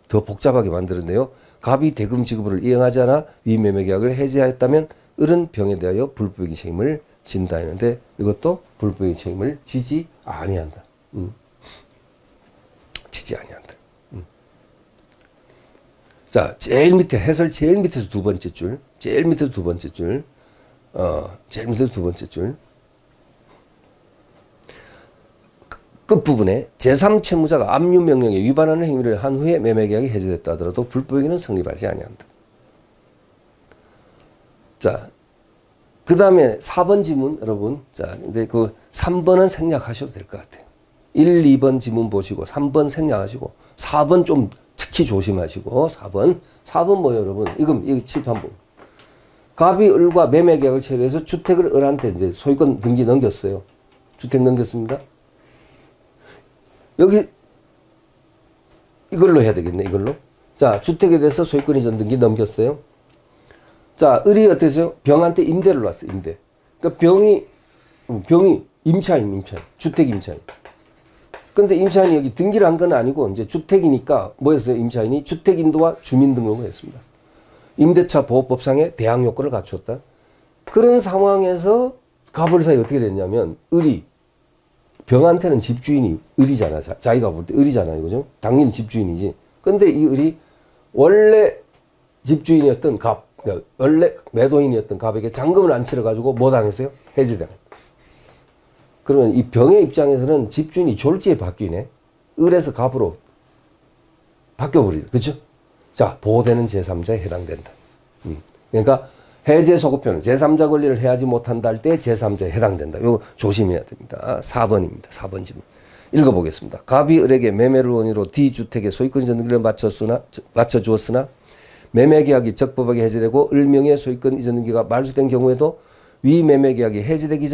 더 복잡하게 만들었네요. 갑이 대금 지급을 이행하지 않아 위매매 계약을 해지하였다면 을은 병에 대하여 불법행위 책임을 진다 했는데 이것도 불법행위 책임을 지지 아니한다. 지지 아니한다. 자, 제일 밑에 해설 제일 밑에서 두 번째 줄. 끝부분에 제3채무자가 압류 명령에 위반하는 행위를 한 후에 매매계약이 해제됐다 하더라도 불법행위는 성립하지 아니한다. 자, 그 다음에 4번 지문 여러분. 자, 근데 그 3번은 생략하셔도 될 것 같아요. 1, 2번 지문 보시고 3번 생략하시고 4번 좀 특히 조심하시고 4번 뭐예요 여러분? 이거 칠판 보고. 갑이 을과 매매계약을 체결해서 주택을 을한테 이제 소유권 등기 넘겼어요. 주택 넘겼습니다. 여기 이걸로 해야 되겠네. 이걸로. 자, 주택에 대해서 소유권 이전 등기 넘겼어요. 자, 을이 어땠어요? 병한테 임대를 놨어요. 임대. 그러니까 병이 임차인. 주택 임차인. 근데 임차인이 여기 등기를 한 건 아니고 이제 주택이니까 뭐였어요? 임차인이 주택인도와 주민등록을 했습니다. 임대차 보호법상의 대항 요건을 갖추었다. 그런 상황에서 가벌사에 어떻게 됐냐면 병한테는 집주인이 을이잖아. 자기가 볼 때 을이잖아요. 그죠? 당연히 집주인이지. 근데 이 을이 원래 집주인이었던 원래 매도인이었던 갑에게 잔금을 안 치러가지고 뭐 당했어요? 해지당했다. 그러면 이 병의 입장에서는 집주인이 졸지에 바뀌네. 을에서 갑으로 바뀌어버리죠. 그렇죠? 자, 보호되는 제3자에 해당된다. 그러니까 해제 소급표는 제3자 권리를 해하지 못한다 할 때 제3자에 해당된다. 이거 조심해야 됩니다. 4번입니다. 4번 지문. 읽어보겠습니다. 갑이 을에게 매매를 원인으로 D주택의 소유권 이전 등기를 맞춰주었으나 매매계약이 적법하게 해제되고 을명의 소유권 이전 등기가 말소된 경우에도 위 매매계약이 해제되기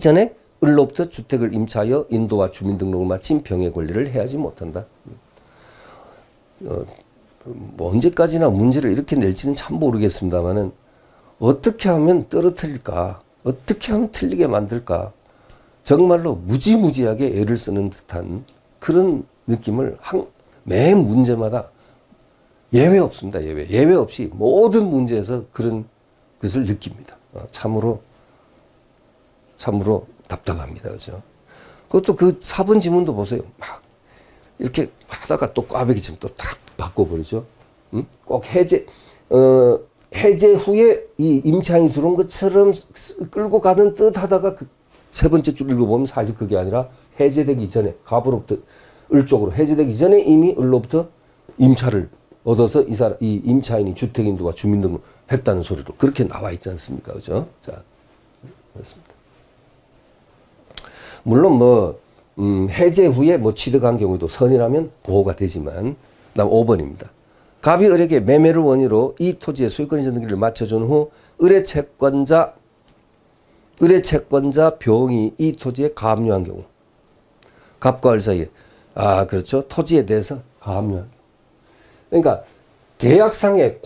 전에 을로부터 주택을 임차하여 인도와 주민등록을 마친 병의 권리를 해하지 못한다. 뭐 언제까지나 문제를 이렇게 낼지는 참 모르겠습니다만은 어떻게 하면 떨어뜨릴까? 어떻게 하면 틀리게 만들까? 정말로 무지무지하게 애를 쓰는 듯한 그런 느낌을 매 문제마다 예외 없습니다. 예외 없이 모든 문제에서 그런 것을 느낍니다. 참으로 답답합니다. 그죠? 그것도 그 4번 지문도 보세요. 막 이렇게 하다가 또 꽈배기 지문 또 딱 바꿔버리죠. 응? 꼭 해제 후에 이 임차인이 들어온 것처럼 끌고 가는 듯 하다가 그 세 번째 줄 읽어보면 사실 그게 아니라 해제되기 전에 갑으로부터 을 쪽으로 해제되기 전에 이미 을로부터 임차를 얻어서 이 임차인이 주택인도와 주민등록 했다는 소리로 그렇게 나와 있지 않습니까? 그죠? 자, 그렇습니다. 물론 해제 후에 취득한 경우에도 선이라면 보호가 되지만, 다음 5번입니다. 갑이 을에게 매매를 원인으로 이 토지의 소유권 이전 등기를 맞춰준 후 을의 채권자 병이 이 토지에 가압류한 경우, 갑과 을 사이에 그렇죠. 토지에 대해서 가압류한 경우. 그러니까 계약상의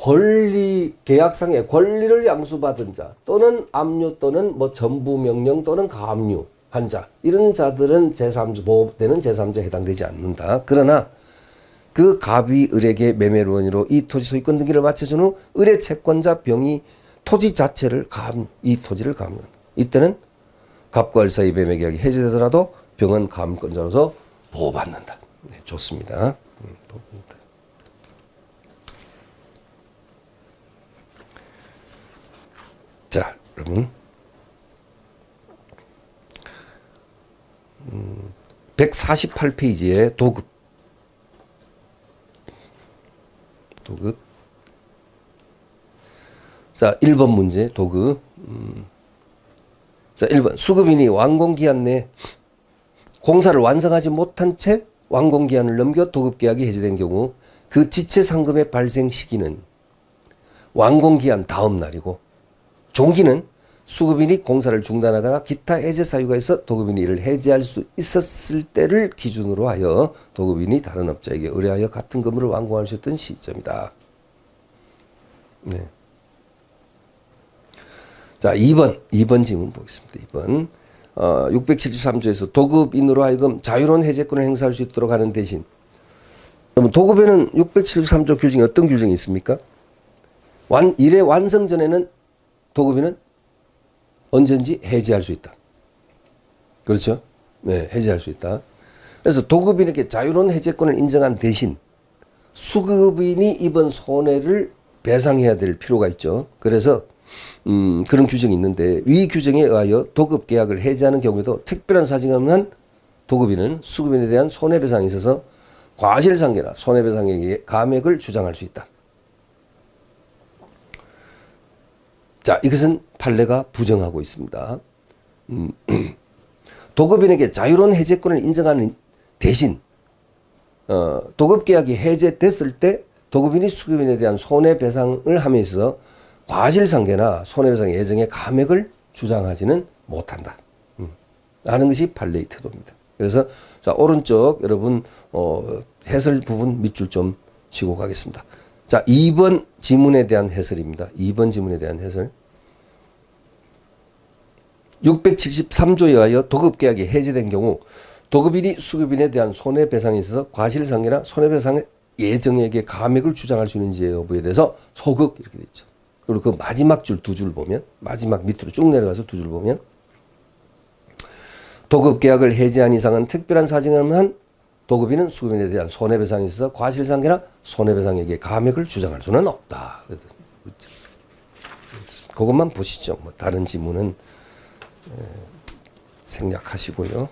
권리를 양수받은 자 또는 압류 또는 전부 명령 또는 가압류한 자, 이런 자들은 보호되는 제3자에 해당되지 않는다. 그러나 그 갑이 을에게 매매를 원인으로 이 토지 소유권 등기를 맞춰준 후 을의 채권자 병이 토지 자체를 이 토지를 가압류한다. 이때는 갑과 을 사이 매매 계약이 해제되더라도 병은 가압권자로서 보호받는다. 네, 좋습니다. 자, 여러분 148페이지에 도급. 자, 1번 문제 도급. 자, 1번 수급인이 완공기한 내 공사를 완성하지 못한 채 완공기한을 넘겨 도급계약이 해제된 경우 그 지체상금의 발생 시기는 완공기한 다음 날이고, 종기는 수급인이 공사를 중단하거나 기타 해제 사유가 있어 도급인이 이를 해제할 수 있었을 때를 기준으로 하여 도급인이 다른 업자에게 의뢰하여 같은 건물을 완공할 수 있던 시점이다. 네. 자, 2번 질문 보겠습니다. 2번. 673조에서 도급인으로 하여금 자유로운 해제권을 행사할 수 있도록 하는 대신, 그러면 도급에는 673조 규정에 어떤 규정이 있습니까? 일의 완성 전에는 도급인은 언제든지 해제할 수 있다. 그렇죠? 네, 해제할 수 있다. 그래서 도급인에게 자유로운 해제권을 인정한 대신 수급인이 입은 손해를 배상해야 될 필요가 있죠. 그래서 그런 규정이 있는데, 위 규정에 의하여 도급 계약을 해제하는 경우에도 특별한 사정이 없는 도급인은 수급인에 대한 손해배상에 있어서 과실상계나 손해배상액의 감액을 주장할 수 있다. 자, 이것은 판례가 부정하고 있습니다. 도급인에게 자유로운 해제권을 인정하는 대신 도급계약이 해제됐을 때 도급인이 수급인에 대한 손해배상을 함에 있어서 과실상계나 손해배상 예정의 감액을 주장하지는 못한다. 라는 것이 판례의 태도입니다. 그래서 자, 오른쪽 여러분 해설 부분 밑줄 좀 치고 가겠습니다. 자, 2번 지문에 대한 해설입니다. 2번 지문에 대한 해설. 673조에 의하여 도급계약이 해지된 경우 도급인이 수급인에 대한 손해배상에 있어서 과실상계나 손해배상의 예정액의 감액을 주장할 수 있는지 여부에 대해서 소극 이렇게 돼 있죠. 그리고 그 마지막 줄 두 줄 보면 마지막 밑으로 쭉 내려가서 두 줄 보면 도급계약을 해지한 이상은 특별한 사정이 없는 한 도급인은 수급인에 대한 손해배상에 있어서 과실상계나 손해배상액의 감액을 주장할 수는 없다. 그것만 보시죠. 뭐 다른 지문은 생략하시고요.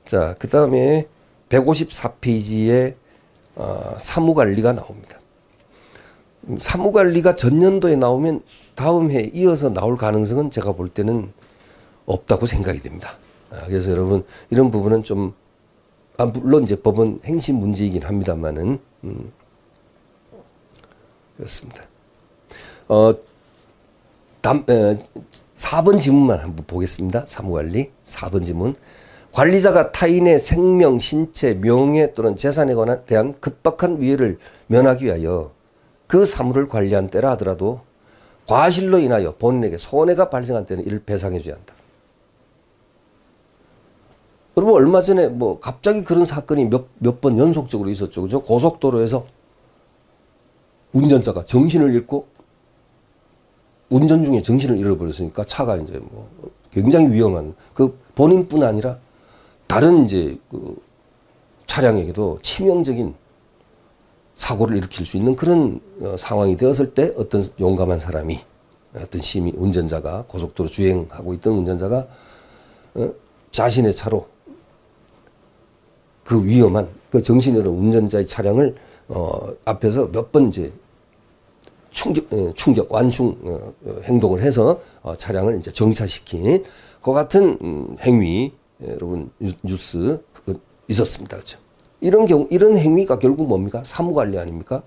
자, 그 다음에 154페이지에 사무관리가 나옵니다. 사무관리가 전년도에 나오면 다음 해 이어서 나올 가능성은 제가 볼 때는 없다고 생각이 됩니다. 그래서 여러분 이런 부분은 좀 물론 이제 법은 행심 문제이긴 합니다만은 그렇습니다. 4번 지문만 한번 보겠습니다. 사무관리 4번 지문. 관리자가 타인의 생명, 신체, 명예 또는 재산에 대한 급박한 위해를 면하기 위하여 그 사물을 관리한 때라 하더라도 과실로 인하여 본인에게 손해가 발생한 때는 이를 배상해 줘야 한다. 여러분 얼마 전에 뭐 갑자기 그런 사건이 몇 번 연속적으로 있었죠. 그죠? 고속도로에서 운전자가 정신을 잃고 운전 중에 정신을 잃어버렸으니까 차가 이제 뭐 굉장히 위험한 그 본인뿐 아니라 다른 이제 그 차량에게도 치명적인 사고를 일으킬 수 있는 그런 상황이 되었을 때 어떤 용감한 사람이 어떤 시민 운전자가 고속도로 주행하고 있던 운전자가 자신의 차로 그 위험한 그 정신이 잃은 운전자의 차량을 앞에서 몇 번 이제 충격 완충 행동을 해서 차량을 이제 정차시킨 그 같은 행위 여러분 뉴스 있었습니다. 그렇죠? 이런 경우 이런 행위가 결국 뭡니까? 사무관리 아닙니까?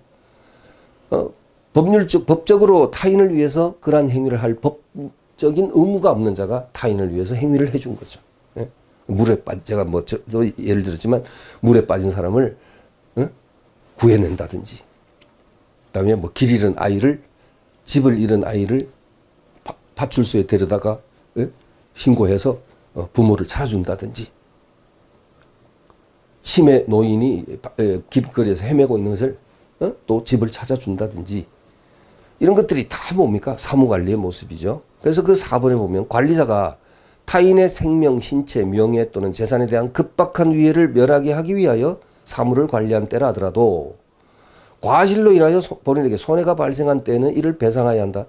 법적으로 타인을 위해서 그러한 행위를 할 법적인 의무가 없는 자가 타인을 위해서 행위를 해준 거죠. 예? 물에 빠진 제가 뭐 예를 들었지만 물에 빠진 사람을 구해낸다든지, 그다음에 뭐 길 잃은 아이를 집을 잃은 아이를 파출소에 데려다가 신고해서 부모를 찾아준다든지, 치매 노인이 길거리에서 헤매고 있는 것을 또 집을 찾아준다든지, 이런 것들이 다 뭡니까? 사무관리의 모습이죠. 그래서 그 4번에 보면 관리자가 타인의 생명, 신체, 명예 또는 재산에 대한 급박한 위해를 멸하게 하기 위하여 사물을 관리한 때라 하더라도 과실로 인하여 본인에게 손해가 발생한 때는 이를 배상해야 한다.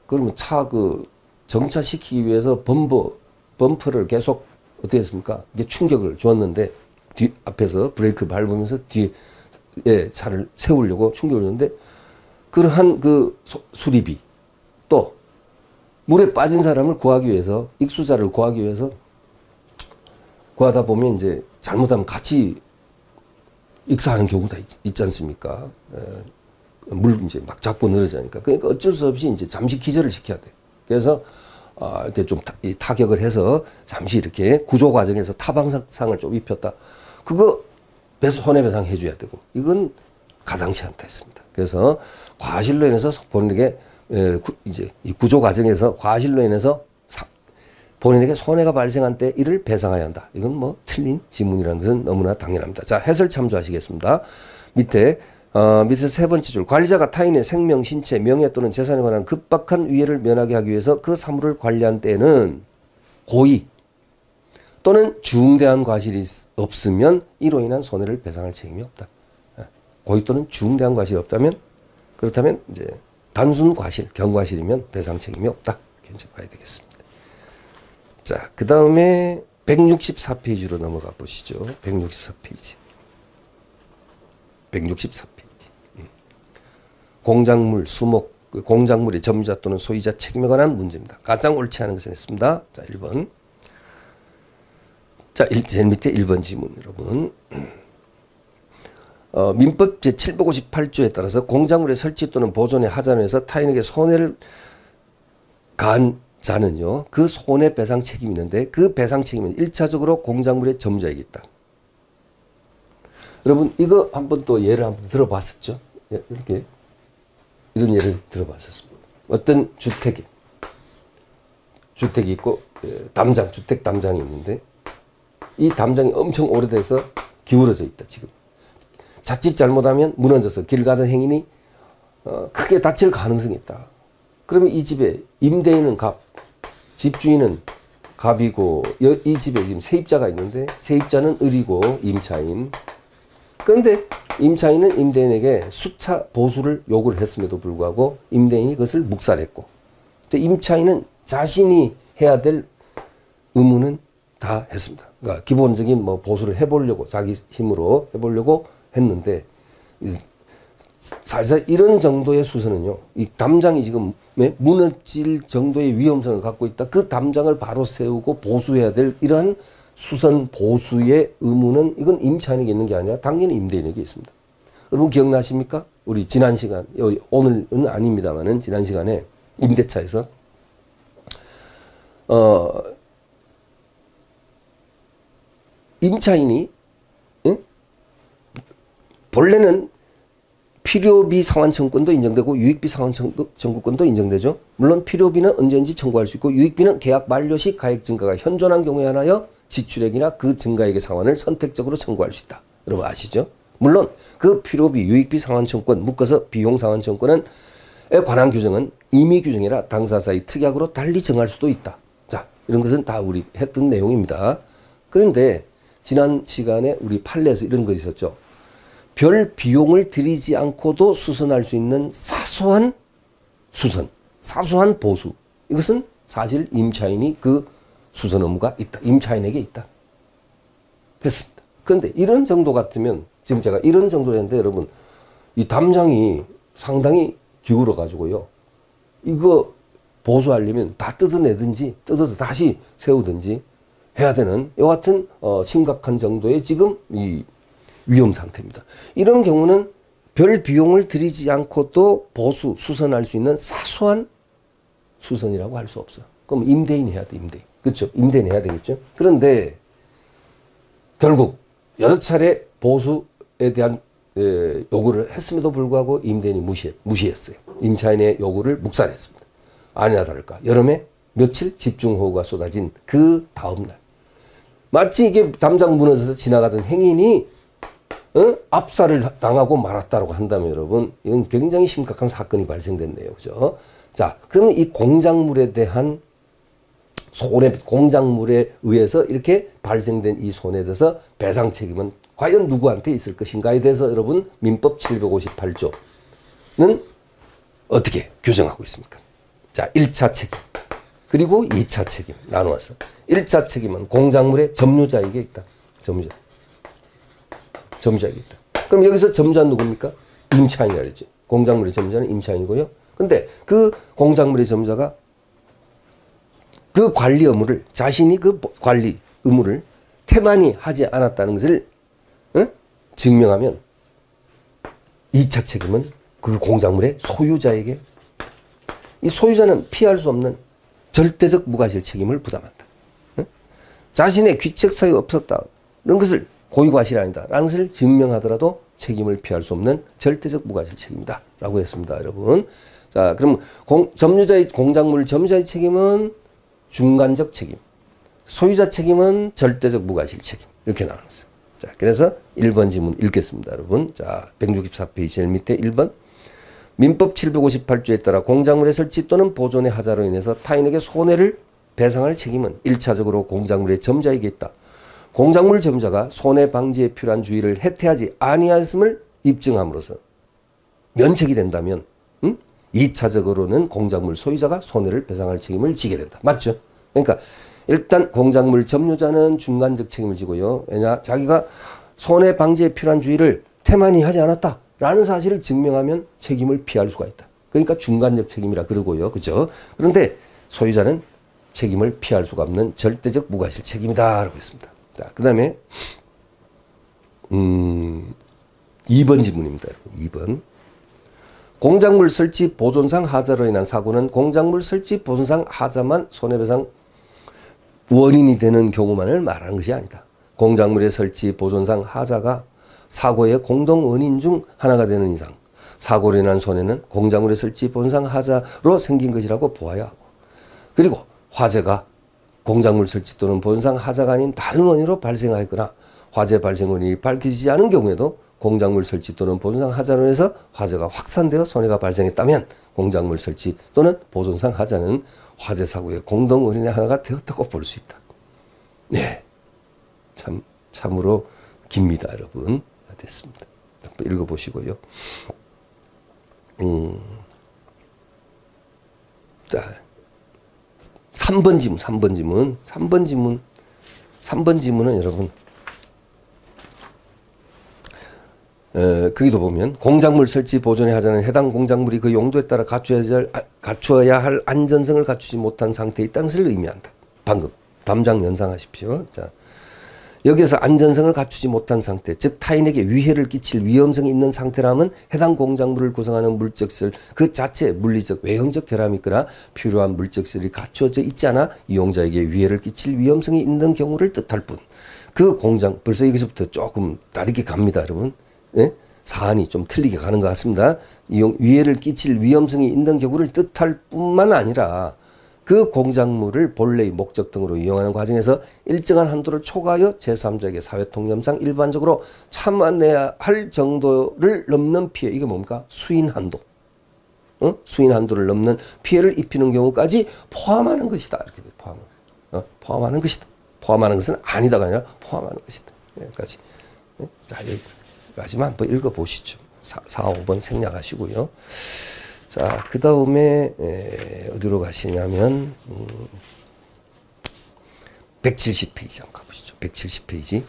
그러면 차 정차시키기 위해서 범퍼를 계속 어떻게 했습니까? 이게 충격을 주었는데 앞에서 브레이크 밟으면서 뒤에 차를 세우려고 충격을 줬는데 그러한 그 수리비 또 물에 빠진 사람을 구하기 위해서 익수자를 구하기 위해서 구하다 보면 이제 잘못하면 같이 익사하는 경우가 있지 않습니까? 물 이제 막 잡고 늘어지니까. 그러니까 어쩔 수 없이 이제 잠시 기절을 시켜야 돼. 그래서 이렇게 좀 타격을 해서 잠시 이렇게 구조 과정에서 타방상을 좀 입혔다. 그거 손해배상 해줘야 되고, 이건 가당치 않다 했습니다. 그래서 과실로 인해서 본인에게 이제 이 구조 과정에서 과실로 인해서 본인에게 손해가 발생한 때 이를 배상해야 한다. 이건 뭐 틀린 지문이라는 것은 너무나 당연합니다. 자, 해설 참조하시겠습니다. 밑에 세 번째 줄. 관리자가 타인의 생명, 신체, 명예 또는 재산에 관한 급박한 위해를 면하게 하기 위해서 그 사물을 관리한 때에는 고의 또는 중대한 과실이 없으면 이로 인한 손해를 배상할 책임이 없다. 고의 또는 중대한 과실이 없다면, 그렇다면 이제 단순 과실, 경과실이면 배상 책임이 없다. 이렇게 봐야 되겠습니다. 자, 그 다음에 164페이지로 넘어가 보시죠. 164페이지. 164페이지. 공작물, 수목, 공작물의 점유자 또는 소유자 책임에 관한 문제입니다. 가장 옳지 않은 것은 했습니다. 자, 1번. 자, 제일 밑에 1번 지문, 여러분. 민법 제758조에 따라서 공작물의 설치 또는 보존에 하자에서 타인에게 손해를 가한 자는요, 그 손해배상 책임이 있는데 그 배상 책임은 1차적으로 공작물의 점유자에게 있다. 여러분 이거 한번 또 예를 한번 들어봤었죠? 이렇게 이런 예를 들어봤었습니다. 어떤 주택이 있고 주택 담장이 있는데 이 담장이 엄청 오래돼서 기울어져 있다. 지금 자칫 잘못하면 무너져서 길 가던 행인이 크게 다칠 가능성이 있다. 그러면 이 집에 임대인은 갑, 집주인은 갑이고 이 집에 지금 세입자가 있는데 세입자는 을이고 임차인. 그런데 임차인은 임대인에게 수차 보수를 요구를 했음에도 불구하고 임대인이 그것을 묵살했고, 근데 임차인은 자신이 해야 될 의무는 다 했습니다. 그러니까 기본적인 뭐 보수를 해보려고 자기 힘으로 해보려고 했는데 살살 이런 정도의 수선은요, 이 담장이 지금 무너질 정도의 위험성을 갖고 있다. 그 담장을 바로 세우고 보수해야 될 이러한 수선 보수의 의무는 이건 임차인에게 있는 게 아니라 당연히 임대인에게 있습니다. 여러분 기억나십니까? 우리 지난 시간, 오늘은 아닙니다만은 지난 시간에 임대차에서 임차인이 본래는 필요비 상환 청구권도 인정되고 유익비 상환 청구권도 인정되죠. 물론 필요비는 언제든지 청구할 수 있고 유익비는 계약 만료 시 가액 증가가 현존한 경우에 한하여 지출액이나 그 증가액의 상환을 선택적으로 청구할 수 있다. 여러분 아시죠? 물론 그 필요비, 유익비 상환 청구권, 묶어서 비용 상환 청구권에 관한 규정은 임의 규정이라 당사자의 특약으로 달리 정할 수도 있다. 자, 이런 것은 다 우리 했던 내용입니다. 그런데 지난 시간에 우리 판례에서 이런 거 있었죠. 별 비용을 들이지 않고도 수선할 수 있는 사소한 수선, 사소한 보수. 이것은 사실 임차인이 그 수선 의무가 있다. 임차인에게 있다. 했습니다. 그런데 이런 정도 같으면 지금 제가 이런 정도로 했는데 여러분 이 담장이 상당히 기울어 가지고요. 이거 보수하려면 다 뜯어내든지 뜯어서 다시 세우든지 해야 되는 이 같은 심각한 정도의 지금 이 위험 상태입니다. 이런 경우는 별 비용을 들이지 않고도 보수, 수선할 수 있는 사소한 수선이라고 할 수 없어요. 그럼 임대인이 해야 돼, 임대인. 그렇죠? 임대인이 해야 되겠죠? 그런데 결국 여러 차례 보수에 대한 요구를 했음에도 불구하고 임대인이 무시했어요. 임차인의 요구를 묵살했습니다. 아니나 다를까. 여름에 며칠 집중호우가 쏟아진 그 다음날. 마치 이게 담장 무너져서 지나가던 행인이 압살을 당하고 말았다고 한다면 여러분 이건 굉장히 심각한 사건이 발생됐네요. 그죠? 자, 그러면 이 공작물에 대한 공작물에 의해서 이렇게 발생된 이 손해에 대해서 배상 책임은 과연 누구한테 있을 것인가에 대해서 여러분 민법 758조는 어떻게 규정하고 있습니까? 자, 1차 책임 그리고 2차 책임 나누어서 1차 책임은 공작물의 점유자에게 있다. 점유자에게 있다. 그럼 여기서 점유자는 누굽니까? 임차인이라 그랬죠. 공작물의 점유자는 임차인이고요. 근데 그 공작물의 점유자가 그 관리 의무를 자신이 그 관리 의무를 태만히 하지 않았다는 것을 증명하면 2차 책임은 그 공작물의 소유자에게 이 소유자는 피할 수 없는 절대적 무과실 책임을 부담한다. 자신의 귀책 사유가 없었다. 이런 것을 고의과실이 아니다. 라는 것을 증명하더라도 책임을 피할 수 없는 절대적 무과실 책임이다. 라고 했습니다. 여러분. 자, 그럼 공작물 점유자의 책임은 중간적 책임. 소유자 책임은 절대적 무과실 책임. 이렇게 나오는 거죠. 자, 그래서 1번 지문 읽겠습니다. 여러분. 자, 164페이지 제일 밑에 1번. 민법 758조에 따라 공작물의 설치 또는 보존의 하자로 인해서 타인에게 손해를 배상할 책임은 1차적으로 공작물의 점자에게 있다. 공작물 점자가 손해 방지에 필요한 주의를 해태하지 아니하였음을 입증함으로써 면책이 된다면 2차적으로는 공작물 소유자가 손해를 배상할 책임을 지게 된다. 맞죠? 그러니까 일단 공작물 점유자는 중간적 책임을 지고요. 왜냐? 자기가 손해 방지에 필요한 주의를 태만히 하지 않았다. 라는 사실을 증명하면 책임을 피할 수가 있다. 그러니까 중간적 책임이라 그러고요. 그죠? 그런데 소유자는 책임을 피할 수가 없는 절대적 무과실 책임이다. 라고 했습니다. 자, 그 다음에 2번 지문입니다. 2번. 공작물 설치 보존상 하자로 인한 사고는 공작물 설치 보존상 하자만 손해배상 원인이 되는 경우만을 말하는 것이 아니다. 공작물의 설치 보존상 하자가 사고의 공동 원인 중 하나가 되는 이상 사고로 인한 손해는 공작물의 설치 본상하자로 생긴 것이라고 보아야 하고, 그리고 화재가 공작물 설치 또는 본상하자가 아닌 다른 원인으로 발생하였거나 화재 발생 원인이 밝혀지지 않은 경우에도 공작물 설치 또는 본상하자로 해서 화재가 확산되어 손해가 발생했다면 공작물 설치 또는 본상하자는 화재 사고의 공동 원인의 하나가 되었다고 볼 수 있다. 네, 참으로 깁니다, 여러분. 됐습니다. 한번 읽어보시고요. 자, 3번 지문은 여러분, 거기도 보면 공작물 설치 보존에 하자는 해당 공작물이 그 용도에 따라 갖추어야 할 안전성을 갖추지 못한 상태에 있다는 것을 의미한다. 방금 담장 연상하십시오. 자, 여기에서 안전성을 갖추지 못한 상태, 즉 타인에게 위해를 끼칠 위험성이 있는 상태라면 해당 공작물을 구성하는 물적설 그 자체 물리적 외형적 결함이 있거나 필요한 물적설이 갖추어져 있지 않아 이용자에게 위해를 끼칠 위험성이 있는 경우를 뜻할 뿐, 그 공작 벌써 여기서부터 조금 다르게 갑니다, 여러분. 예? 사안이 좀 틀리게 가는 것 같습니다. 위해를 끼칠 위험성이 있는 경우를 뜻할 뿐만 아니라 그 공작물을 본래의 목적 등으로 이용하는 과정에서 일정한 한도를 초과하여 제3자에게 사회통념상 일반적으로 참아내야 할 정도를 넘는 피해, 이게 뭡니까? 수인 한도. 수인 한도를 넘는 피해를 입히는 경우까지 포함하는 것이다. 이렇게 포함하는 것이다. 포함하는 것은 아니다가 아니라 포함하는 것이다. 여기까지. 자, 여기까지만 한번 읽어보시죠. 4, 5번 생략하시고요. 자, 그 다음에 어디로 가시냐면 170페이지 한번 가보시죠. 170페이지.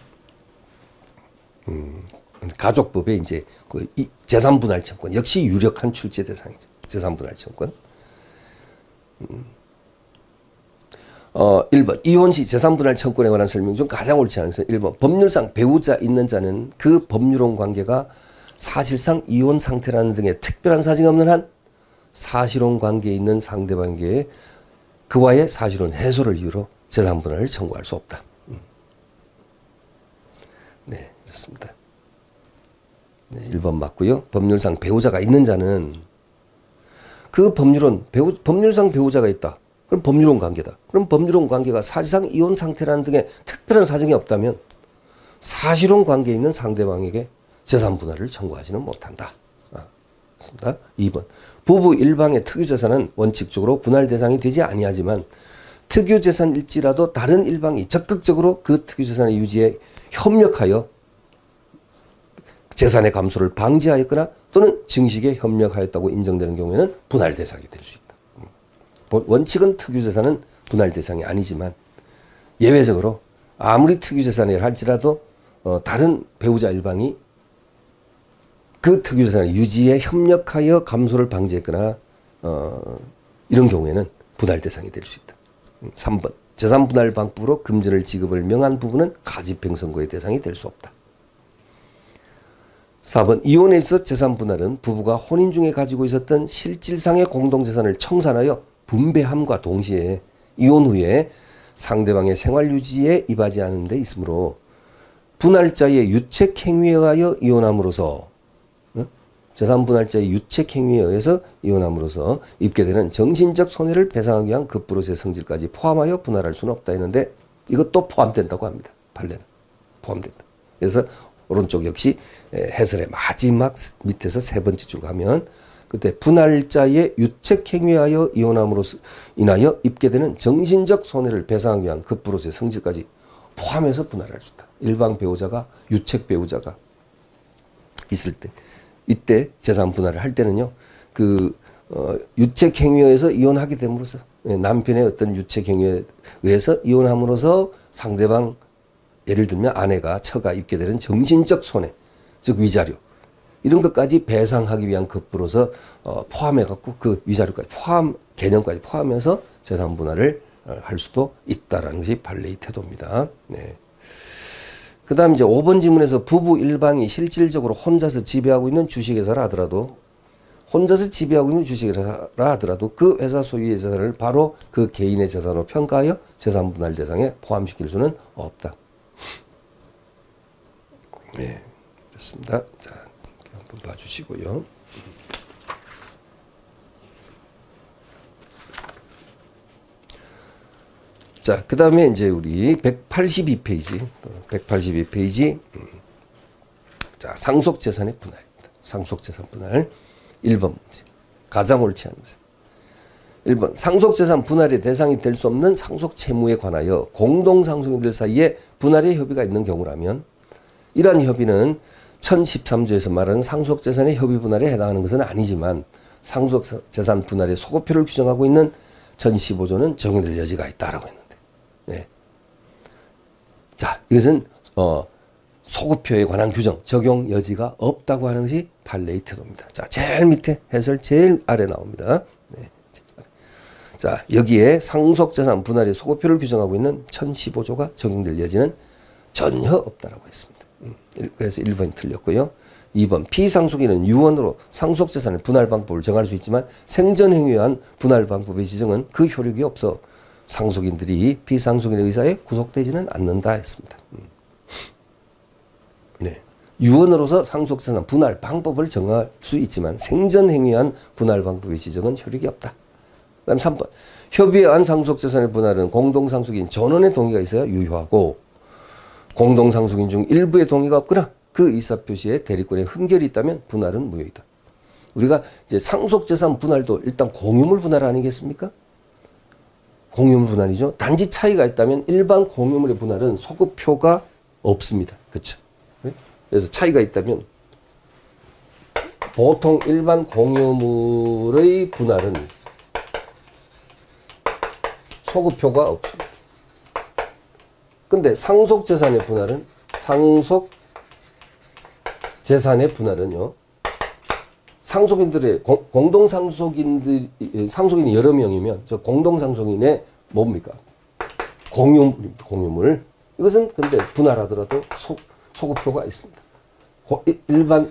가족법에 이제 그 재산분할청권 역시 유력한 출제 대상이죠. 재산분할청권. 1번 이혼 시 재산분할청권에 관한 설명 중 가장 옳지 않은 것은 1번 법률상 배우자 있는 자는 그 법률혼 관계가 사실상 이혼 상태라는 등의 특별한 사정이 없는 한 사실혼 관계에 있는 상대방에게 그와의 사실혼 해소를 이유로 재산분할을 청구할 수 없다. 네, 그렇습니다. 네, 1번 맞고요. 법률상 배우자가 있는 자는 그 법률상 배우자가 있다. 그럼 법률혼 관계다. 그럼 법률혼 관계가 사실상 이혼 상태라는 등의 특별한 사정이 없다면 사실혼 관계에 있는 상대방에게 재산분할을 청구하지는 못한다. 맞습니다. 2번 부부 일방의 특유재산은 원칙적으로 분할 대상이 되지 아니하지만 특유재산일지라도 다른 일방이 적극적으로 그 특유재산의 유지에 협력하여 재산의 감소를 방지하였거나 또는 증식에 협력하였다고 인정되는 경우에는 분할 대상이 될 수 있다. 원칙은 특유재산은 분할 대상이 아니지만 예외적으로 아무리 특유재산이라 할지라도 다른 배우자 일방이 그 특유재산의 유지에 협력하여 감소를 방지했거나 이런 경우에는 분할 대상이 될 수 있다. 3번 재산분할 방법으로 금전을 지급을 명한 부분은 가집행 선고의 대상이 될 수 없다. 4번 이혼에 있어 재산분할은 부부가 혼인 중에 가지고 있었던 실질상의 공동재산을 청산하여 분배함과 동시에 이혼 후에 상대방의 생활 유지에 입하지 않은 데 있으므로 분할자의 유책행위에 의하여 이혼함으로써 재산분할자의 유책행위에 의해서 이혼함으로써 입게 되는 정신적 손해를 배상하기 위한 급부로서의 성질까지 포함하여 분할할 수는 없다 했는데 이것도 포함된다고 합니다. 판례는 포함된다. 그래서 오른쪽 역시 해설의 마지막 밑에서 세 번째 줄 가면 그때 분할자의 유책행위에 의하여 이혼함으로 인하여 입게 되는 정신적 손해를 배상하기 위한 급부로서의 성질까지 포함해서 분할할 수 있다. 일방 배우자가 유책 배우자가 있을 때 이때 재산 분할을 할 때는요, 유책 행위에 의해서 이혼하게 됨으로써 남편의 어떤 유책 행위에 의해서 이혼함으로써 상대방 예를 들면 아내가 처가 입게 되는 정신적 손해, 즉 위자료 이런 것까지 배상하기 위한 급부로서 포함해 갖고 그 위자료까지 개념까지 포함해서 재산 분할을 할 수도 있다라는 것이 판례의 태도입니다. 네. 그 다음 이제 5번 지문에서 부부 일방이 실질적으로 혼자서 지배하고 있는 주식회사라 하더라도 그 회사 소유의 재산을 바로 그 개인의 재산으로 평가하여 재산분할 대상에 포함시킬 수는 없다. 네. 그렇습니다. 자, 한번 봐주시고요. 자, 그 다음에 이제 우리 182페이지. 자, 상속재산의 분할입니다. 상속재산 분할. 1번 문제. 가장 옳지 않은 것은. 1번. 상속재산 분할의 대상이 될 수 없는 상속채무에 관하여 공동상속인들 사이에 분할의 협의가 있는 경우라면 이러한 협의는 1013조에서 말하는 상속재산의 협의 분할에 해당하는 것은 아니지만 상속재산 분할의 소급표를 규정하고 있는 1015조는 적용될 여지가 있다라고 했는데. 네. 자, 이것은 소급표에 관한 규정 적용 여지가 없다고 하는 것이 판례의 태도입니다. 자, 제일 밑에 해설 제일 아래 나옵니다. 네. 자, 여기에 상속재산 분할의 소급표를 규정하고 있는 1015조가 적용될 여지는 전혀 없다라고 했습니다. 그래서 1번이 틀렸고요. 2번 피상속인은 유언으로 상속재산의 분할 방법을 정할 수 있지만 생전행위에 의한 분할 방법의 지정은 그 효력이 없어 상속인들이 피상속인의 의사에 구속되지는 않는다 했습니다. 네. 유언으로서 상속재산 분할 방법을 정할 수 있지만 생전행위에 의한 분할 방법의 지정은 효력이 없다. 그 다음 3번 협의에 의한 상속재산의 분할은 공동상속인 전원의 동의가 있어야 유효하고 공동상속인 중 일부의 동의가 없거나 그 의사표시에 대리권에 흠결이 있다면 분할은 무효이다. 우리가 이제 상속재산 분할도 일단 공유물 분할 아니겠습니까? 공유물 분할이죠. 단지 차이가 있다면 일반 공유물의 분할은 소급표가 없습니다. 그렇죠? 그래서 차이가 있다면 보통 일반 공유물의 분할은 소급표가 없습니다. 근데 상속재산의 분할은요. 상속인들의 공동상속인들이 상속인이 여러 명이면 저 공동상속인의 뭡니까? 공유물입니다. 공유물. 이것은 근데 분할하더라도 소급표가 있습니다. 일반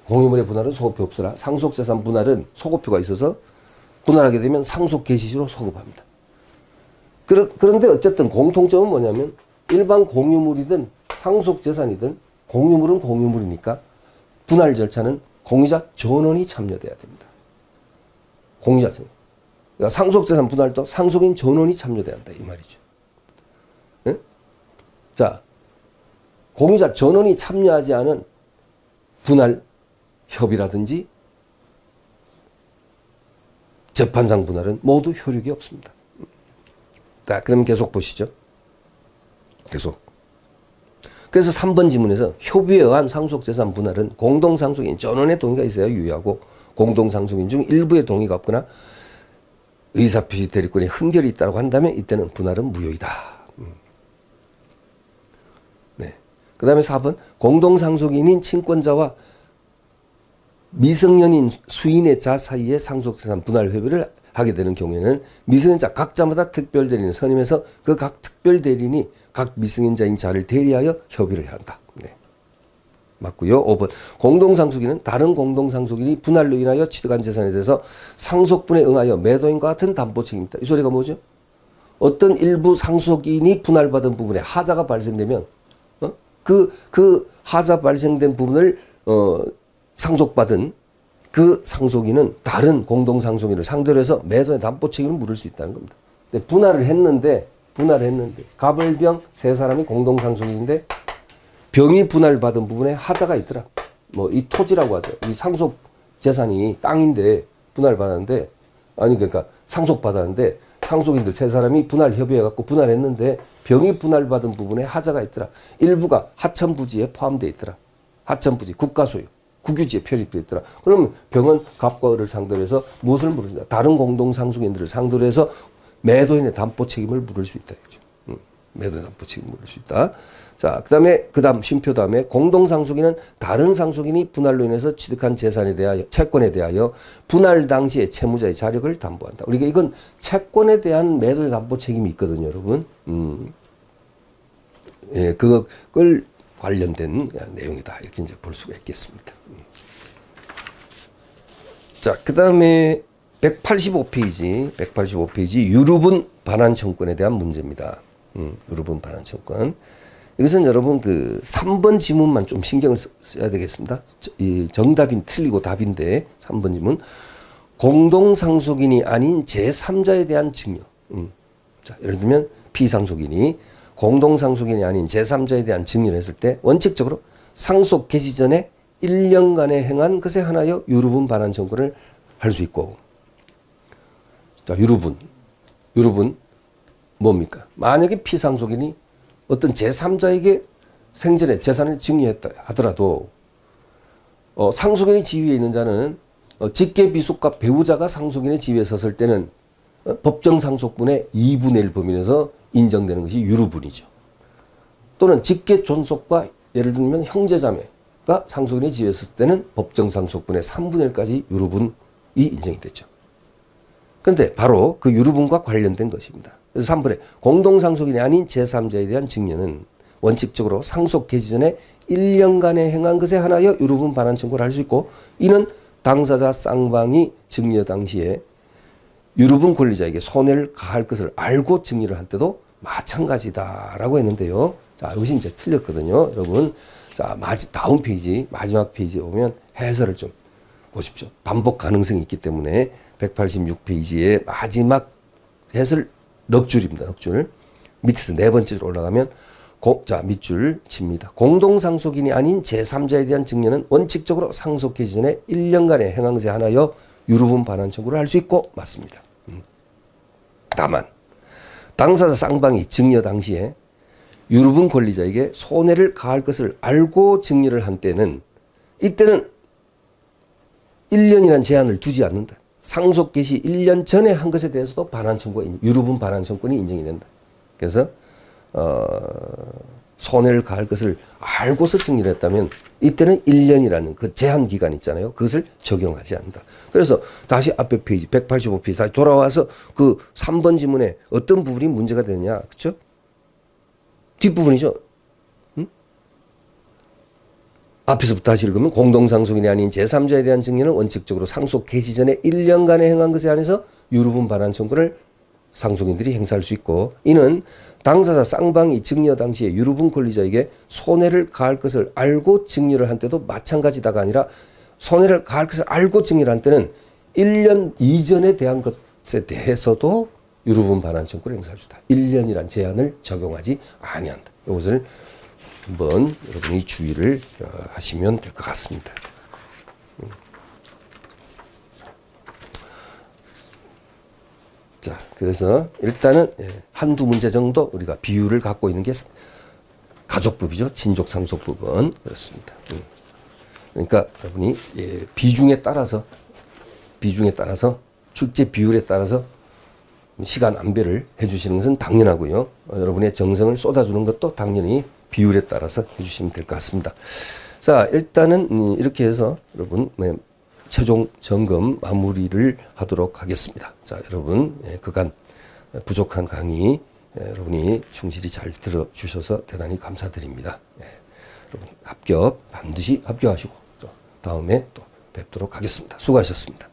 공유물의 분할은 소급표 없으나 상속재산 분할은 소급표가 있어서 분할하게 되면 상속개시시로 소급합니다. 그런데 어쨌든 공통점은 뭐냐면 일반 공유물이든 상속재산이든 공유물은 공유물이니까 분할 절차는 공유자 전원이 참여돼야 됩니다. 공유자 전원. 그러니까 상속재산 분할도 상속인 전원이 참여돼야 한다 이 말이죠. 네? 자, 공유자 전원이 참여하지 않은 분할 협의라든지 재판상 분할은 모두 효력이 없습니다. 자, 그럼 계속 보시죠. 계속. 그래서 3번 지문에서 협의에 의한 상속재산 분할은 공동상속인 전원의 동의가 있어야 유효하고 공동상속인 중 일부의 동의가 없거나 의사표시 대리권에 흠결이 있다고 한다면 이때는 분할은 무효이다. 네. 그 다음에 4번 공동상속인인 친권자와 미성년인 수인의 자 사이에 상속재산 분할 협의를 하게 되는 경우에는 미성년자 각자마다 특별대리인을 선임해서 그 각 특별대리인이 각 미성년자인 자를 대리하여 협의를 해야 한다. 네. 맞고요. 5번 공동상속인은 다른 공동상속인이 분할로 인하여 취득한 재산에 대해서 상속분에 응하여 매도인과 같은 담보 책임이다. 이 소리가 뭐죠? 어떤 일부 상속인이 분할받은 부분에 하자가 발생되면 그 하자 발생된 부분을 상속받은 그 상속인은 다른 공동상속인을 상대로 해서 매도의 담보 책임을 물을 수 있다는 겁니다. 근데 분할을 했는데 가벌병 세 사람이 공동상속인인데 병이 분할받은 부분에 하자가 있더라. 뭐 이 토지라고 하죠. 이 상속 재산이 땅인데 분할받았는데 그러니까 상속받았는데 상속인들 세 사람이 분할 협의해갖고 분할했는데 병이 분할받은 부분에 하자가 있더라. 일부가 하천부지에 포함되어 있더라. 하천부지 국가소유. 국유지에 편입되어 있더라. 그러면 병은 갑과 을을 상대로 해서 무엇을 물으신다? 다른 공동상속인들을 상대로 해서 매도인의 담보 책임을 물을 수 있다. 매도인의 담보 책임을 물을 수 있다. 자, 그 다음 쉼표 다음에 공동상속인은 다른 상속인이 분할로 인해서 취득한 재산에 대하여 채권에 대하여 분할 당시에 채무자의 자력을 담보한다. 우리가 이건 채권에 대한 매도의 담보 책임이 있거든요, 여러분. 예, 그걸 관련된 내용이다. 이렇게 이제 볼 수가 있겠습니다. 자, 그 다음에 185페이지 유류분 반환 청구권에 대한 문제입니다. 유류분 반환 청구권. 이것은 여러분 그 3번 지문만 좀 신경을 써야 되겠습니다. 이 정답인 틀리고 답인데 3번 지문. 공동상속인이 아닌 제3자에 대한 증여. 자, 예를 들면 피상속인이 공동상속인이 아닌 제3자에 대한 증여를 했을 때 원칙적으로 상속 개시 전에 1년간에 행한 것에 한하여 유류분 반환 청구를 할 수 있고. 자, 유류분 뭡니까? 만약에 피상속인이 어떤 제3자에게 생전에 재산을 증여했다 하더라도 상속인의 지위에 있는 자는 직계 비속과 배우자가 상속인의 지위에 섰을 때는 법정상속분의 2분의 1 범위에서 인정되는 것이 유류분이죠. 또는 직계 존속과 예를 들면 형제자매가 상속인의 지위에 섰을 때는 법정상속분의 3분의 1까지 유류분이 인정이 되죠. 그런데 바로 그 유류분과 관련된 것입니다. 그래서 3번에 공동상속인이 아닌 제3자에 대한 증여는 원칙적으로 상속 개시 전에 1년간에 행한 것에 한하여 유류분 반환 청구를 할 수 있고, 이는 당사자 쌍방이 증여 당시에 유류분 권리자에게 손해를 가할 것을 알고 증여를 한 때도 마찬가지다라고 했는데요. 자, 이것이 이제 틀렸거든요, 여러분. 자, 다음 페이지, 마지막 페이지에 오면 해설을 좀 보십시오. 반복 가능성이 있기 때문에 186페이지의 마지막 해설 넉줄입니다. 넉줄. 밑에서 네 번째로 올라가면 자, 밑줄 칩니다. 공동상속인이 아닌 제3자에 대한 증여는 원칙적으로 상속 개시 전에 1년간의 행한 것에 한하여 유류분 반환 청구를 할 수 있고 맞습니다. 다만 당사자 쌍방이 증여 당시에 유류분 권리자에게 손해를 가할 것을 알고 증여를 한 때는 이때는 1년이라는 제한을 두지 않는다. 상속 개시 1년 전에 한 것에 대해서도 반환 청구가 유류분 반환 청구권이 인정이 된다. 그래서 손해를 가할 것을 알고서 증여를 했다면 이때는 1년이라는 그 제한 기간 있잖아요. 그것을 적용하지 않는다. 그래서 다시 앞에 페이지 185페이지 다시 돌아와서 그 3번 지문에 어떤 부분이 문제가 되냐. 그렇죠? 뒷부분이죠. 앞에서부터 다시 읽으면 공동상속인이 아닌 제3자에 대한 증여는 원칙적으로 상속 개시 전에 1년간에 행한 것에 한해서 유류분 반환 청구를 상속인들이 행사할 수 있고, 이는 당사자 쌍방이 증여 당시에 유류분 권리자에게 손해를 가할 것을 알고 증여를 한 때도 마찬가지다가 아니라 손해를 가할 것을 알고 증여를 한 때는 1년 이전에 대한 것에 대해서도 유류분 반환 청구를 행사할 수 있다. 1년이란 제한을 적용하지 아니한다. 이것을 한번 여러분이 주의를 하시면 될 것 같습니다. 자, 그래서 일단은 한두 문제 정도 우리가 비율을 갖고 있는 게 가족법이죠. 친족상속법은 그렇습니다. 그러니까 여러분이 비중에 따라서 출제 비율에 따라서 시간 안배를 해주시는 것은 당연하고요. 여러분의 정성을 쏟아주는 것도 당연히 비율에 따라서 해주시면 될 것 같습니다. 자, 일단은 이렇게 해서 여러분 최종 점검 마무리를 하도록 하겠습니다. 자, 여러분 그간 부족한 강의 여러분이 충실히 잘 들어주셔서 대단히 감사드립니다. 여러분 합격 반드시 합격하시고 또 다음에 또 뵙도록 하겠습니다. 수고하셨습니다.